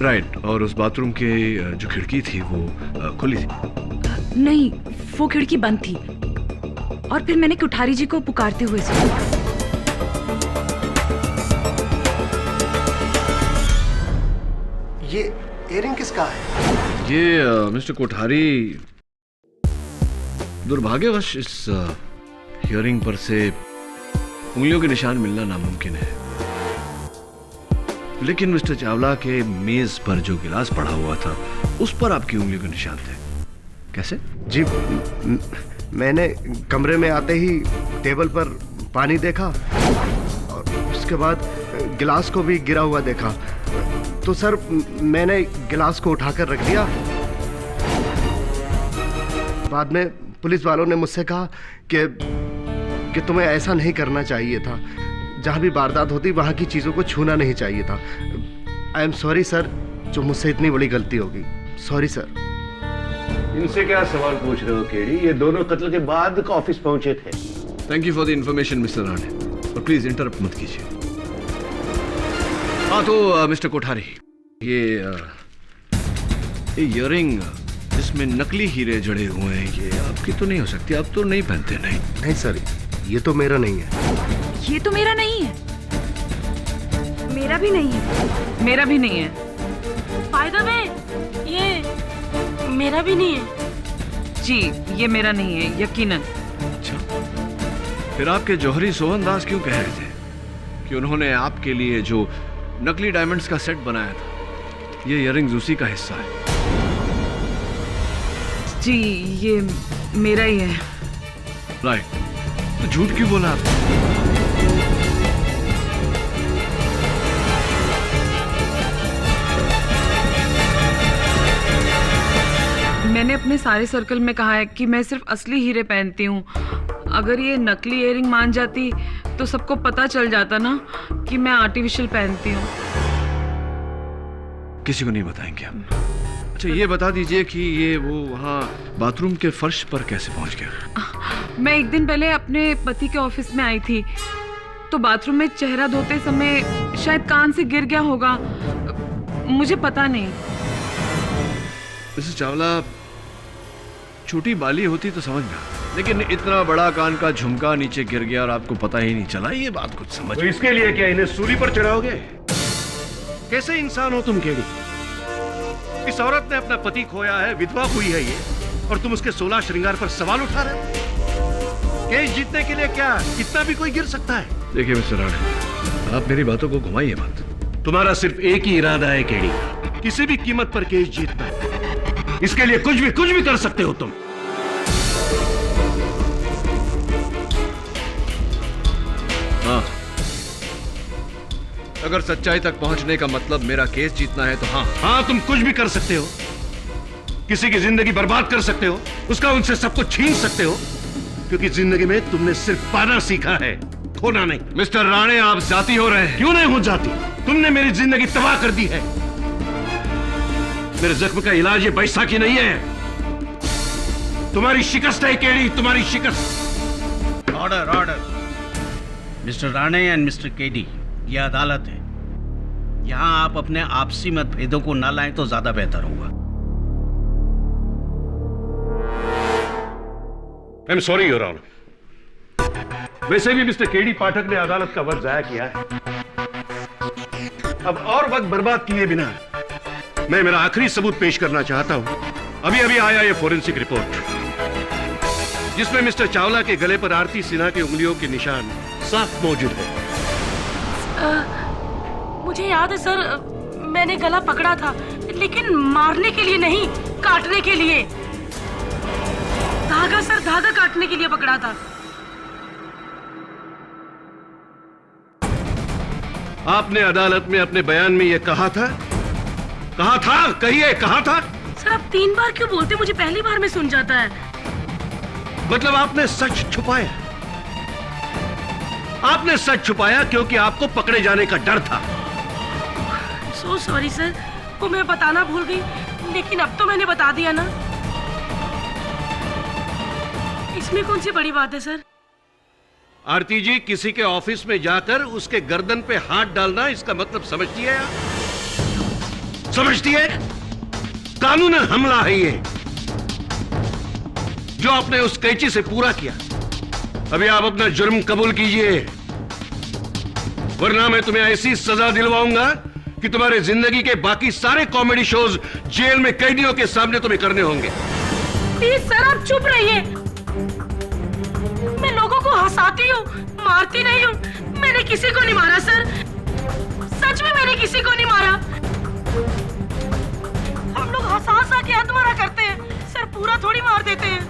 राइट, और उस बाथरूम के जो खिड़की थी वो खुली थी? नहीं, वो खिड़की बंद थी और फिर मैंने कोठारी जी को पुकारते हुए सुना। ये इयरिंग किसका है? ये मिस्टर कोठारी, दुर्भाग्यवश इस हियरिंग पर से उंगलियों के निशान मिलना नामुमकिन है। लेकिन मिस्टर चावला के मेज पर जो गिलास पड़ा हुआ था उस पर आपकी उंगली के निशान थे। कैसे? जी मैंने कमरे में आते ही टेबल पर पानी देखा और उसके बाद गिलास को भी गिरा हुआ देखा, तो सर मैंने गिलास को उठाकर रख दिया। बाद में पुलिस वालों ने मुझसे कहा कि तुम्हें ऐसा नहीं करना चाहिए था, जहां भी वारदात होती वहां की चीजों को छूना नहीं चाहिए था। आई एम सॉरी सर, जो मुझसे इतनी बड़ी गलती होगी। Sorry sir. इनसे क्या सवाल पूछ रहे हो केडी? ये दोनों कत्ल के बाद ऑफिस पहुंचे थे। Thank you for the information mister Rane, और प्लीज इंटरप्ट मत कीजिए। हाँ तो मिस्टर कोठारी, ये इयररिंग जिसमें नकली हीरे जड़े हुए हैं ये आपकी तो नहीं हो सकती, आप तो नहीं पहनते। नहीं सर, ये तो मेरा नहीं है। ये तो मेरा नहीं है। मेरा भी नहीं है। मेरा भी नहीं है। फायदा में ये मेरा भी नहीं है। जी ये मेरा नहीं है यकीनन। अच्छा, फिर आपके जौहरी सोहन दास क्यों कह रहे थे कि उन्होंने आपके लिए जो नकली डायमंड्स का सेट बनाया था ये इयररिंग्स उसी का हिस्सा है? जी ये मेरा ही है। राइट, तो झूठ क्यों बोला आपने? मैंने अपने सारे सर्कल में कहा है कि मैं सिर्फ असली हीरे पहनती हूँ। अगर ये नकली इयररिंग मान जाती तो सबको पता चल जाता ना कि मैं आर्टिफिशियल पहनती हूँ। किसी को नहीं बताएंगे हम। अच्छा ये बता दीजिए कि ये वो वहाँ बाथरूम के फर्श पर कैसे पहुँच गया? मैं एक दिन पहले अपने पति के ऑफिस में आई थी तो बाथरूम में चेहरा धोते समय शायद कान से गिर गया होगा, मुझे पता नहीं। मिसेस चावला, छोटी बाली होती तो समझ में आता, लेकिन इतना बड़ा कान का झुमका नीचे गिर गया और आपको पता ही नहीं चला, ये बात कुछ समझ। तो इसके लिए क्या इन्हें सूली पर चढ़ाओगे? कैसे इंसान हो तुम केडी? इस औरत ने अपना पति खोया है, विधवा हुई है ये, और तुम उसके 16 श्रृंगार पर सवाल उठा रहे हो? केस जीतने के लिए क्या कितना भी कोई गिर सकता है? देखिए मिस्टर राणे, आप मेरी बातों को घुमाइए मत। तुम्हारा सिर्फ एक ही इरादा है केडी, किसी भी कीमत पर केस जीतना है। इसके लिए कुछ भी कर सकते हो तुम। हाँ, अगर सच्चाई तक पहुंचने का मतलब मेरा केस जीतना है तो हाँ, तुम कुछ भी कर सकते हो। किसी की जिंदगी बर्बाद कर सकते हो, उसका उनसे सब कुछ छीन सकते हो, क्योंकि जिंदगी में तुमने सिर्फ पाना सीखा है, खोना नहीं। मिस्टर राणे, आप जाती हो रहे हैं। क्यों नहीं हो जाती? तुमने मेरी जिंदगी तबाह कर दी है। मेरे जख्म का इलाज ये बैसाखी नहीं है, तुम्हारी शिकस्त है केडी, तुम्हारी शिकस्त। Order order. Mister Rane and mister KD, यह अदालत है। यहां आप अपने आपसी मतभेदों को ना लाएं तो ज्यादा बेहतर होगा। I am sorry your honour. वैसे भी मिस्टर केडी पाठक ने अदालत का वक्त जाया किया है। अब और वक्त बर्बाद किए बिना मैं मेरा आखिरी सबूत पेश करना चाहता हूं। अभी अभी आया ये फोरेंसिक रिपोर्ट, जिसमें मिस्टर चावला के गले पर आरती सिन्हा की उंगलियों के निशान साफ मौजूद है। मुझे याद है सर, मैंने गला पकड़ा था, लेकिन मारने के लिए नहीं, काटने के लिए। धागा सर, धागा काटने के लिए पकड़ा था। आपने अदालत में अपने बयान में यह कहा था? कहिए, कहा था? सर आप 3 बार क्यों बोलते? मुझे पहली बार में सुन जाता है। मतलब आपने सच छुपाया? आपने सच छुपाया क्योंकि आपको पकड़े जाने का डर था। सो सॉरी सर, वो मैं बताना भूल गई, लेकिन अब तो मैंने बता दिया ना। इसमें कौन सी बड़ी बात है सर? आरती जी, किसी के ऑफिस में जाकर उसके गर्दन पे हाथ डालना, इसका मतलब समझती है? समझती है? कानून हमला है ये, जो आपने उस कैची से पूरा किया। अभी आप अपना जुर्म कबूल कीजिए, वरना मैं तुम्हें ऐसी सजा दिलवाऊंगा कि तुम्हारे जिंदगी के बाकी सारे कॉमेडी शोज जेल में कैदियों के सामने तुम्हें करने होंगे। प्लीज सर आप चुप रहिए। मैं लोगों को हंसाती हूँ, मारती नहीं हूँ। मैंने किसी को नहीं मारा सर, सच में मैंने किसी को नहीं मारा। हम लोग हंसा हंसा के आत्महत्या करते हैं सर, पूरा थोड़ी मार देते हैं।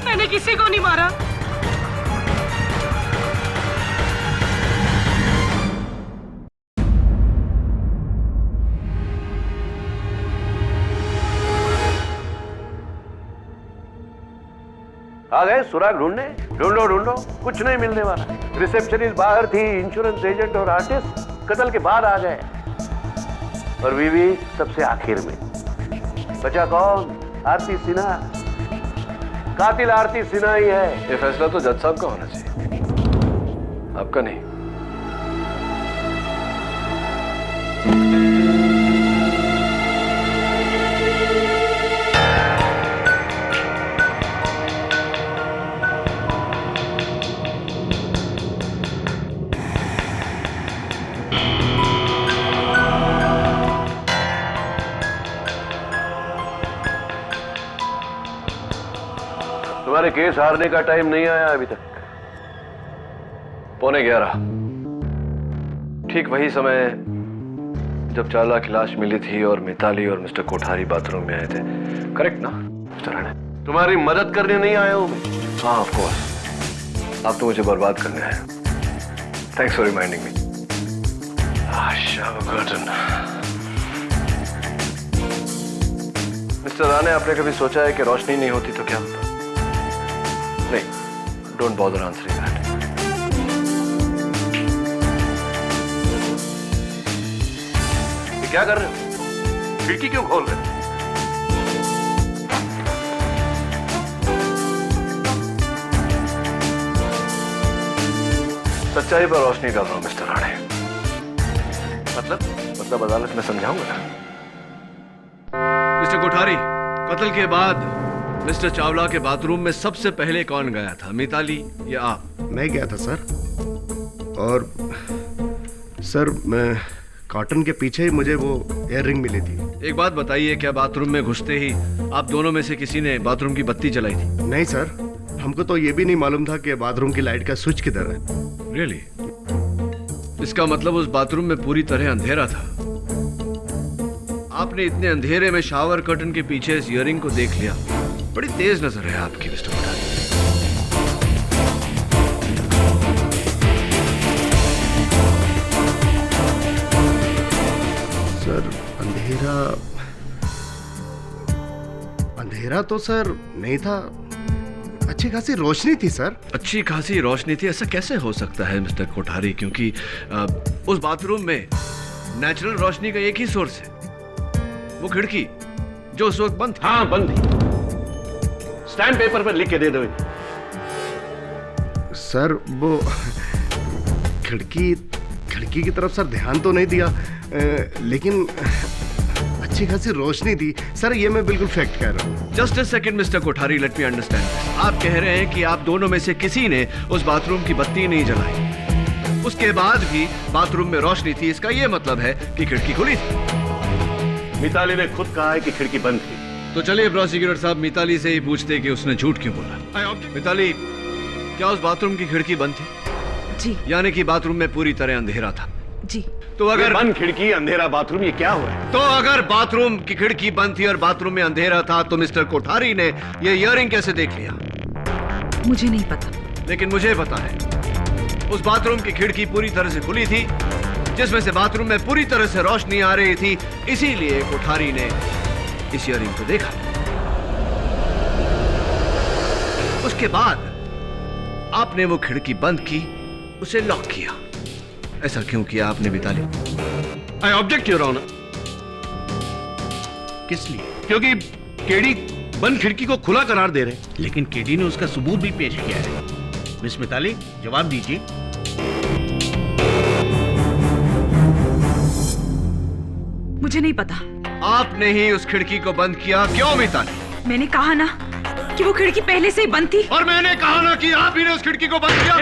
मैंने किसी को नहीं मारा। आ गए सुराग ढूंढने? ढूंढो ढूंढो, कुछ नहीं मिलने वाला। रिसेप्शनिस्ट बाहर थी, इंश्योरेंस एजेंट और आर्टिस्ट कत्ल के बाद आ गए, और बीवी सबसे आखिर में। बचा कौन? आरती सिन्हा। कातिल आरती सिन्हा ही है। ये फैसला तो जज साहब का होना चाहिए, आपका नहीं। तुम्हारे केस हारने का टाइम नहीं आया अभी तक। 11:15, ठीक वही समय जब चावला की लाश मिली थी और मिताली और मिस्टर कोठारी बाथरूम में आए थे, करेक्ट ना मिस्टर राणे? तुम्हारी मदद करने नहीं आया हूं मैं। हाँ ऑफ कोर्स, आप तो मुझे बर्बाद करने आए। Thanks for reminding me. Mister Rane, आपने कभी सोचा है कि रोशनी नहीं होती तो क्या होता? नहीं, डोंट बॉदर आंसरिंग दैट। क्या कर रहे हो? खिड़की क्यों खोल रहे हो? सच्चाई पर रोशनी डाल रहा हूं मिस्टर राणे। मतलब अदालत में समझाऊंगा ना। मिस्टर कोठारी, कत्ल के बाद मिस्टर चावला के बाथरूम में सबसे पहले कौन गया था, मिताली या आप? मैं गया था सर, और सर मैं कॉटन के पीछे ही मुझे वो इयर रिंग मिली थी। एक बात बताइए, क्या बाथरूम में घुसते ही आप दोनों में से किसी ने बाथरूम की बत्ती जलाई थी? नहीं सर, हमको तो ये भी नहीं मालूम था कि बाथरूम की लाइट का स्विच किधर है। रियली? इसका मतलब उस बाथरूम में पूरी तरह अंधेरा था। आपने इतने अंधेरे में शावर कर्टन के पीछे इस इयररिंग को देख लिया। बड़ी तेज नजर है आपकी मिस्टर कोठारी। सर अंधेरा तो सर नहीं था, अच्छी खासी रोशनी थी सर। अच्छी खासी रोशनी थी, ऐसा कैसे हो सकता है मिस्टर कोठारी? क्योंकि उस बाथरूम में नेचुरल रोशनी का एक ही सोर्स है, वो खिड़की जो उस वक्त बंद थी। हाँ बंद थी। स्टैम्प पेपर पर लिख के दे दो। सर वो खिड़की की तरफ सर ध्यान तो नहीं दिया, लेकिन अच्छी खासी रोशनी थी सर, ये मैं बिल्कुल फैक्ट कह रहा हूँ। Just a second mister Kothari, let me understand. आप कह रहे हैं कि आप दोनों में से किसी ने उस बाथरूम की बत्ती नहीं जलाई, उसके बाद भी बाथरूम में रोशनी थी, इसका यह मतलब है कि खिड़की खुली थी। मिताली ने खुद कहा है कि खिड़की बंद थी। तो चलिए प्रोसिक्यूटर साहब, मिताली से ही पूछते कि उसने झूठ क्यों बोला। मिताली, क्या उस बाथरूम की खिड़की बंद थी? जी। यानी कि बाथरूम में पूरी तरह अंधेरा था? जी। तो अगर बंद खिड़की अंधेरा बाथरूम, ये क्या हुआ है? तो अगर बाथरूम की खिड़की बंद थी और बाथरूम में अंधेरा था, तो मिस्टर कोठारी ने ये इयररिंग कैसे देख लिया? मुझे नहीं पता। लेकिन मुझे पता है। उस बाथरूम की खिड़की पूरी तरह से खुली थी, जिसमें से बाथरूम में पूरी तरह से रोशनी आ रही थी, इसीलिए कोठारी ने इस इयररिंग को देखा। उसके बाद आपने वो खिड़की बंद की, उसे लॉक किया। ऐसा क्यों किया आपने Mitali? I object your honour. किस लिए? क्योंकि केडी बंद खिड़की को खुला करार दे रहे। लेकिन केडी ने उसका सबूत भी पेश किया है। मिस मिताली, जवाब दीजिए। मुझे नहीं पता। आपने ही उस खिड़की को बंद किया, क्यों मिताली? मैंने कहा ना कि वो खिड़की पहले से ही बंद थी। और मैंने कहा ना कि आप ही ने उस खिड़की को बंद किया।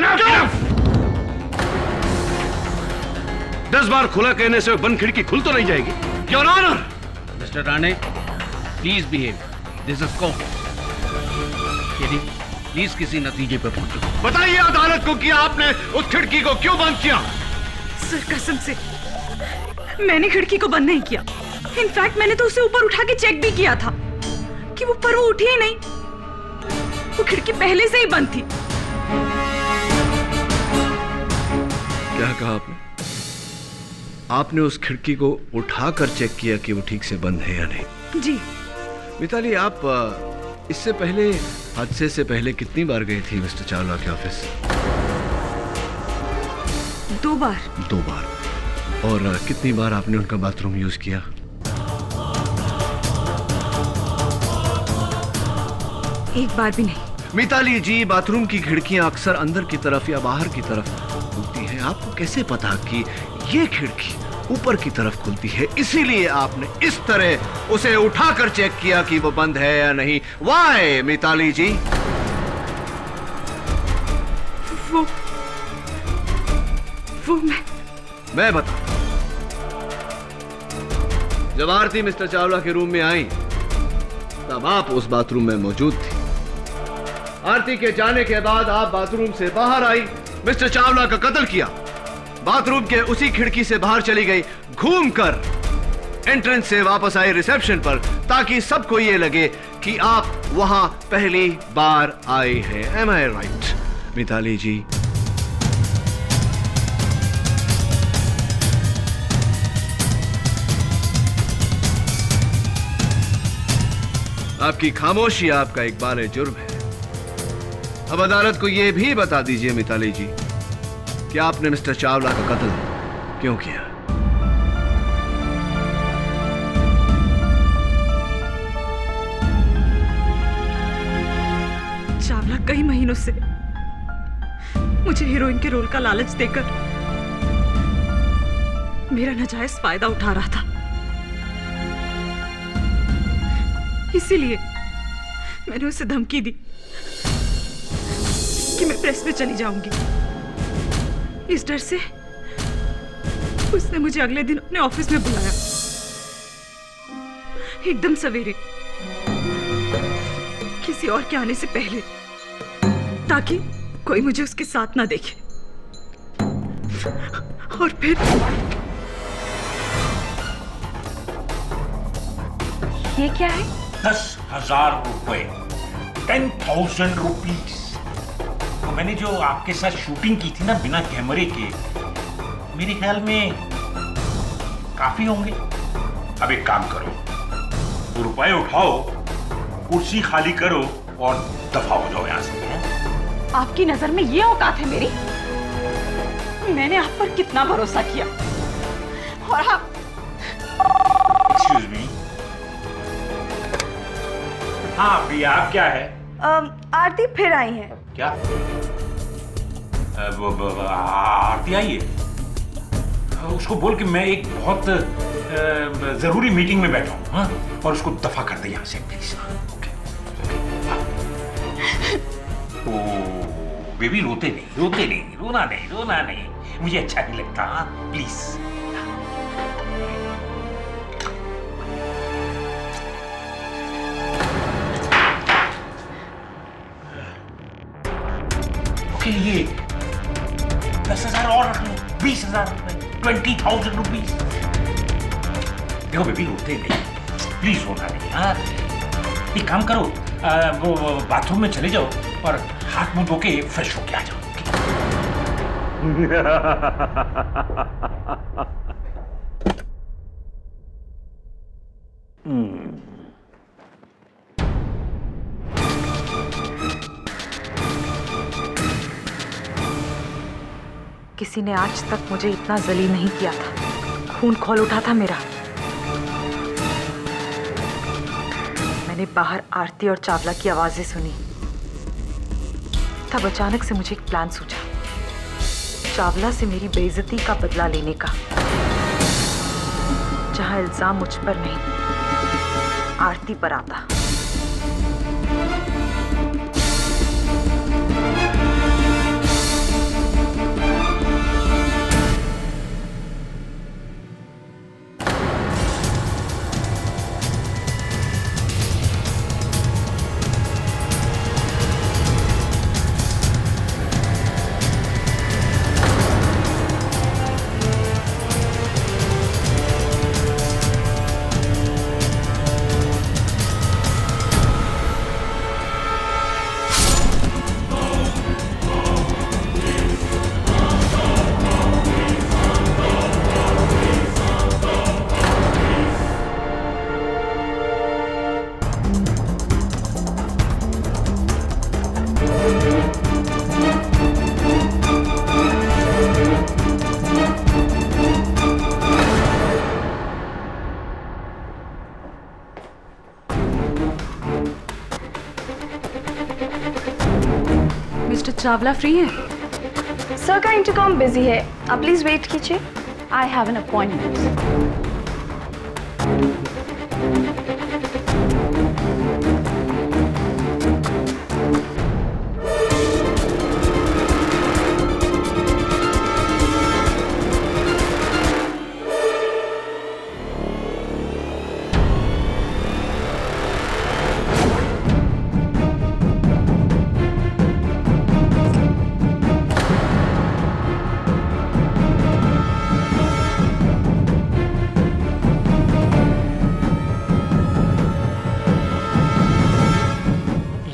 10 बार खुला कहने से बंद खिड़की खुल तो नहीं जाएगी। Your honour. Mister Rane, please behave, this is court. KD, please किसी नतीजे पर पहुंचो। बताइए अदालत को कि आपने उस खिड़की को क्यों बंद किया? सर कसम से मैंने खिड़की को बंद नहीं किया। इनफैक्ट मैंने तो उसे ऊपर उठा के चेक भी किया था कि वो पर वो उठी ही नहीं। वो खिड़की पहले से ही बंद थी। क्या कहा आपने? आपने उस खिड़की को उठाकर चेक किया कि वो ठीक से बंद है या नहीं? जी। मिताली, आप इससे पहले, हादसे से पहले कितनी बार गई थी मिस्टर चावला के ऑफिस? 2 बार। 2 बार। और कितनी बार आपने उनका बाथरूम यूज किया? एक बार भी नहीं। मिताली जी, बाथरूम की खिड़कियां अक्सर अंदर की तरफ या बाहर की तरफ खुलती हैं। आपको कैसे पता कि ये खिड़की ऊपर की तरफ खुलती है? इसीलिए आपने इस तरह उसे उठाकर चेक किया कि वो बंद है या नहीं। वाई मिताली जी? वो मैं बता। जब आरती मिस्टर चावला के रूम में आई तब आप उस बाथरूम में मौजूद थी। आरती के जाने के बाद आप बाथरूम से बाहर आई, मिस्टर चावला का कत्ल किया। बाथरूम के उसी खिड़की से बाहर चली गई, घूमकर एंट्रेंस से वापस आई रिसेप्शन पर, ताकि सबको यह लगे कि आप वहां पहली बार आई है। एम आई राइट मिताली जी? आपकी खामोशी आपका इकबाल जुर्म है। अब अदालत को यह भी बता दीजिए मिताली जी कि आपने मिस्टर चावला का कत्ल क्यों किया? चावला कई महीनों से मुझे हीरोइन के रोल का लालच देकर मेरा नाजायज फायदा उठा रहा था। इसीलिए मैंने उसे धमकी दी कि मैं प्रेस में चली जाऊंगी। इस डर से उसने मुझे अगले दिन अपने ऑफिस में बुलाया, एकदम सवेरे, किसी और के आने से पहले, ताकि कोई मुझे उसके साथ ना देखे। और फिर ये क्या है? 10,000 रुपए, 10,000 रुपीज। तो मैंने जो आपके साथ शूटिंग की थी ना बिना कैमरे के, मेरे ख्याल में काफी होंगे। अब एक काम करो, वो रुपए उठाओ, कुर्सी खाली करो और दफा हो जाओ यहां से। आपकी नजर में ये औकात है मेरी? मैंने आप पर कितना भरोसा किया, और आप। Excuse me. हाँ प्रिया, आप क्या है? आरती फिर आई है। क्या? आरती आई है? उसको बोल कि मैं एक बहुत जरूरी मीटिंग में बैठा हूँ, हाँ? और उसको दफा कर दे यहाँ से प्लीज। ओ बेबी, रोते नहीं, रोना नहीं, मुझे अच्छा नहीं लगता, हाँ? प्लीज। ये 10,000 और रख लो, 20,000 रुपए, 20,000 रुपीज। देखो बेबी, रोते नहीं, प्लीज रोना नहीं, हाँ? एक काम करो, वो बाथरूम में चले जाओ और हाथ मुंह धो के फ्रेश होके आ जाओ। किसी ने आज तक मुझे इतना जलील नहीं किया था। खून खौल उठा था मेरा। मैंने बाहर आरती और चावला की आवाजें सुनी, तब अचानक से मुझे एक प्लान सूझा, चावला से मेरी बेइज्जती का बदला लेने का। जहां इल्जाम मुझ पर नहीं, आरती पर आता। चावला फ्री है? सर का इंटरकॉम बिजी है, आप प्लीज वेट कीजिए। I have an appointment.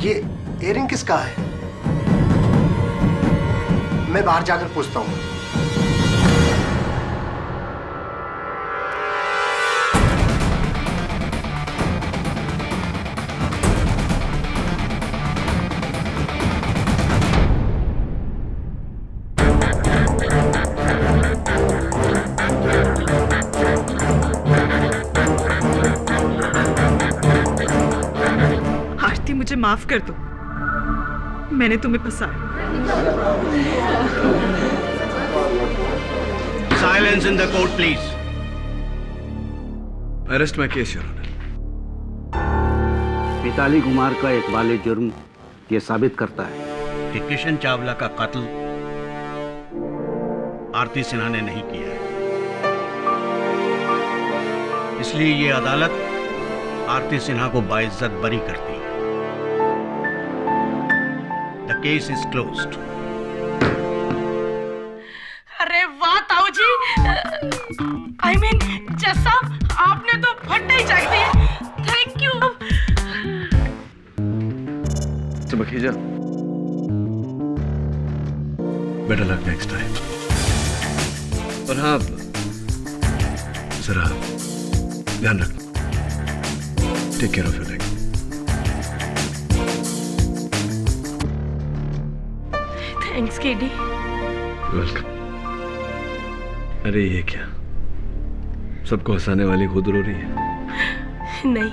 ये इयरिंग किसका है? मैं बाहर जाकर पूछता हूँ। आरती, मुझे माफ कर दो, मैंने तुम्हें फंसाया। Silence in the court please. Arrest my case, your honour. Mitali Kumar का एक वाले जुर्म ये साबित करता है कि किशन चावला का कत्ल आरती सिन्हा ने नहीं किया है। इसलिए ये अदालत आरती सिन्हा को बाइज्जत बरी करती है। The case is closed. अरे वाह ताऊ जी, आई मीन जज साहब, आपने तो फट्टे ही चक दिए। Thank you. चमकीजा, बेटर लक नेक्स्ट टाइम। और हाँ, जरा ध्यान रखना। Take care of your leg. Thanks KD. Welcome. अरे ये क्या, सबको हंसाने वाली खुद रो रही है? नहीं,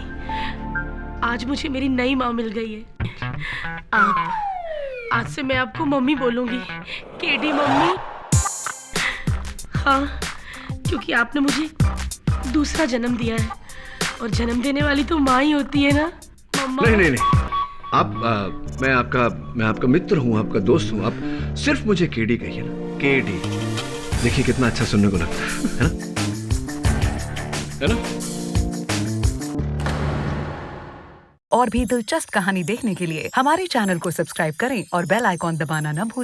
आज मुझे मेरी नई माँ मिल गई है। आज से मैं आपको मम्मी बोलूंगी, केडी मम्मी। हाँ, क्योंकि आपने मुझे दूसरा जन्म दिया है, और जन्म देने वाली तो माँ ही होती है ना मम्मा। नहीं नहीं नहीं, आप मैं आपका मित्र हूँ, आपका दोस्त हूँ। आप सिर्फ मुझे केडी कहिए ना, केडी। देखिए कितना अच्छा सुनने को लगता है ना? है ना? और भी दिलचस्प कहानी देखने के लिए हमारे चैनल को सब्सक्राइब करें और बेल आइकॉन दबाना न भूलें।